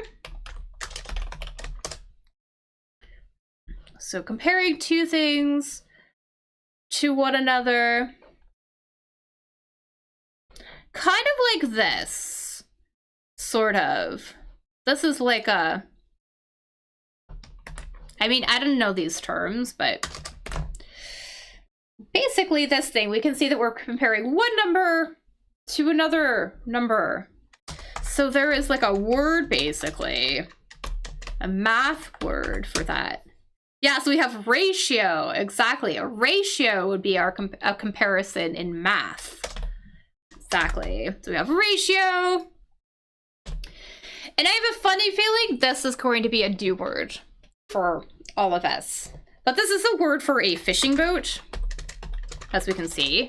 So comparing two things to one another. Kind of like this, sort of. This is like a, I mean, I don't know these terms, but basically this thing, we can see that we're comparing one number to another number. So there is like a word, basically, a math word for that. Yeah, so we have ratio, exactly. A ratio would be our a comparison in math. Exactly. So we have ratio. And I have a funny feeling this is going to be a new word for all of us. But this is a word for a fishing boat, as we can see.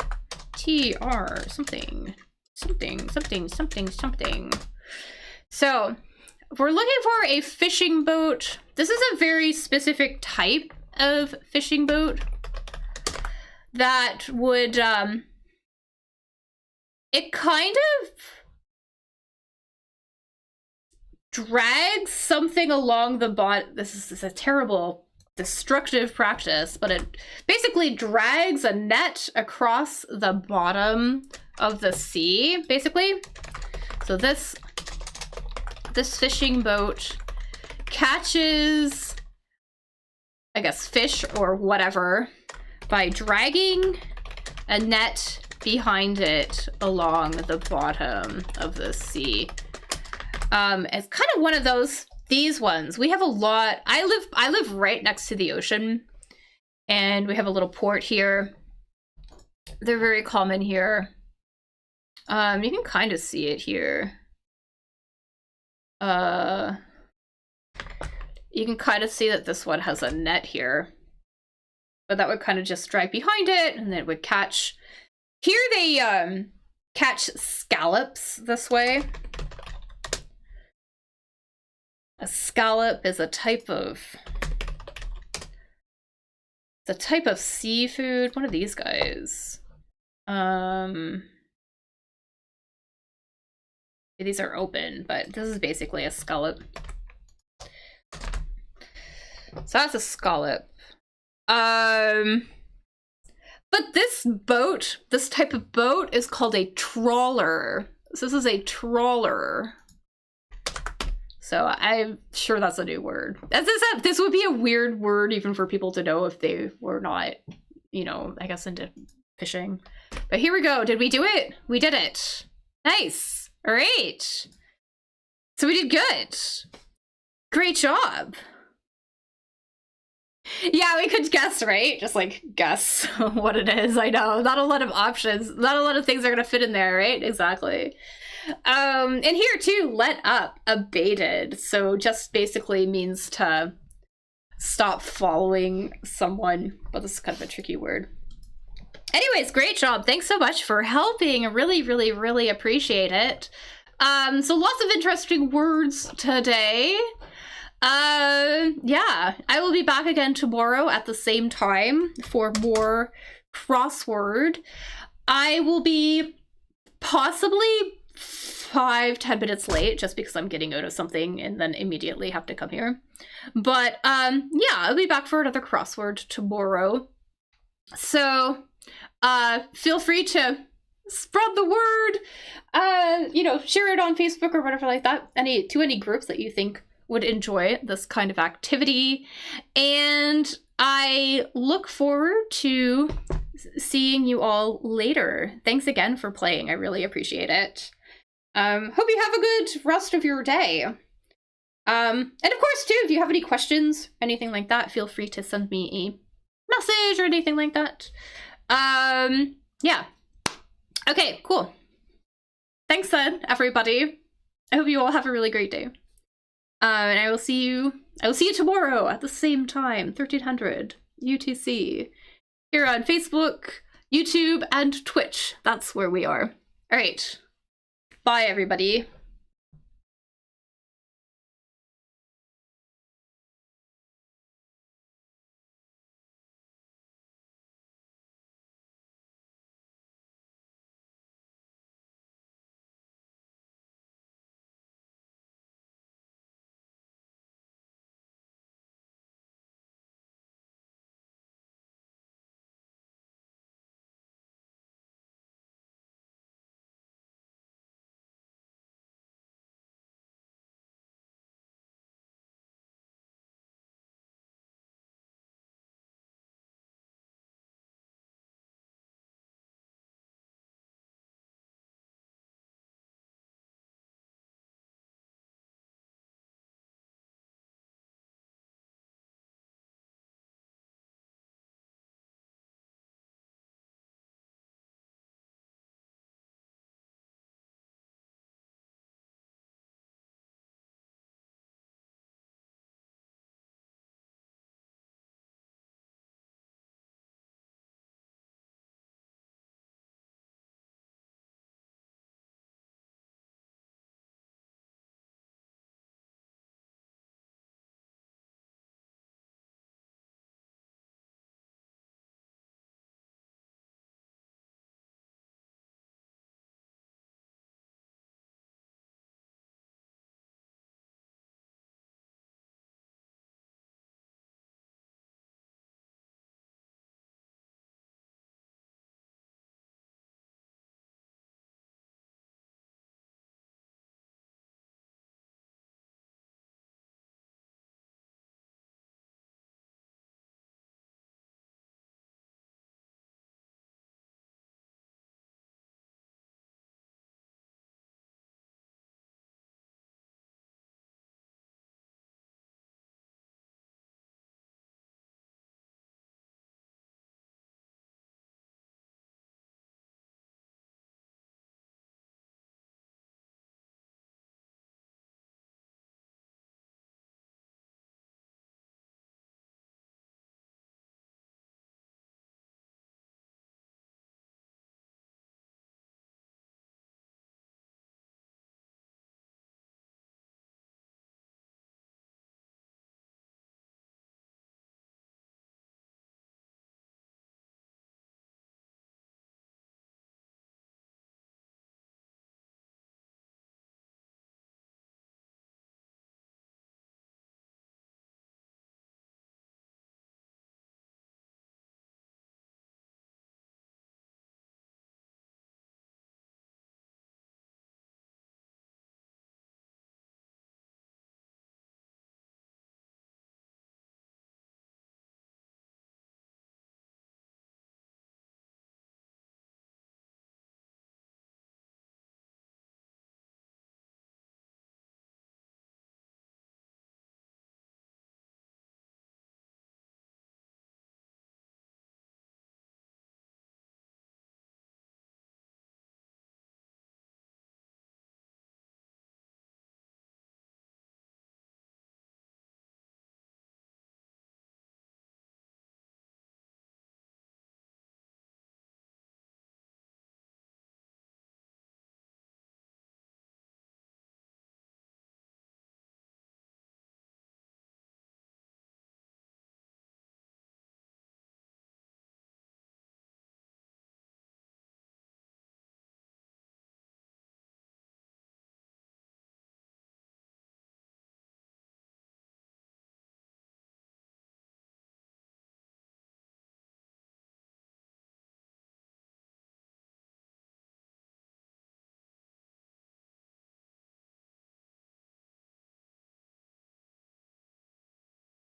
TR something, something, something, something, something. So if we're looking for a fishing boat, this is a very specific type of fishing boat that would, it kind of drags something along the bottom. This is a terrible, destructive practice, but it basically drags a net across the bottom of the sea, basically. So this fishing boat catches, I guess, fish or whatever by dragging a net behind it along the bottom of the sea. It's kind of one of these ones. We have a lot. I live right next to the ocean, and we have a little port here. They're very common here. You can kind of see it here. You can kind of see that this one has a net here, but that would kind of just drag behind it, and then it would catch. Here they catch scallops this way. A scallop is a type of seafood. One of these guys. These are open, but this is basically a scallop. So that's a scallop. But this boat, this type of boat, is called a trawler. So this is a trawler. So I'm sure that's a new word. As I said, this would be a weird word even for people to know if they were not, you know, I guess into fishing. But here we go. Did we do it? We did it. Nice. All right. So we did good. Great job. Yeah, we could guess, right? Just like guess what it is. I know, not a lot of options. Not a lot of things are gonna fit in there, right? Exactly. And here too, let up, abated. So just basically means to stop following someone, but this is kind of a tricky word. Anyways, great job. Thanks so much for helping. I really, really, really appreciate it. So lots of interesting words today. Yeah, I will be back again tomorrow at the same time for more crossword. I will be possibly 5-10 minutes late just because I'm getting out of something and then immediately have to come here. But yeah, I'll be back for another crossword tomorrow. So feel free to spread the word, you know, share it on Facebook or whatever like that, to any groups that you think would enjoy this kind of activity. And I look forward to seeing you all later. Thanks again for playing. I really appreciate it. Hope you have a good rest of your day. And of course, too, if you have any questions, anything like that, feel free to send me a message or anything like that. Yeah. Okay, cool. Thanks then, everybody. I hope you all have a really great day. And I will see you tomorrow at the same time, 1300 UTC, here on Facebook, YouTube, and Twitch. That's where we are. All right. Bye, everybody.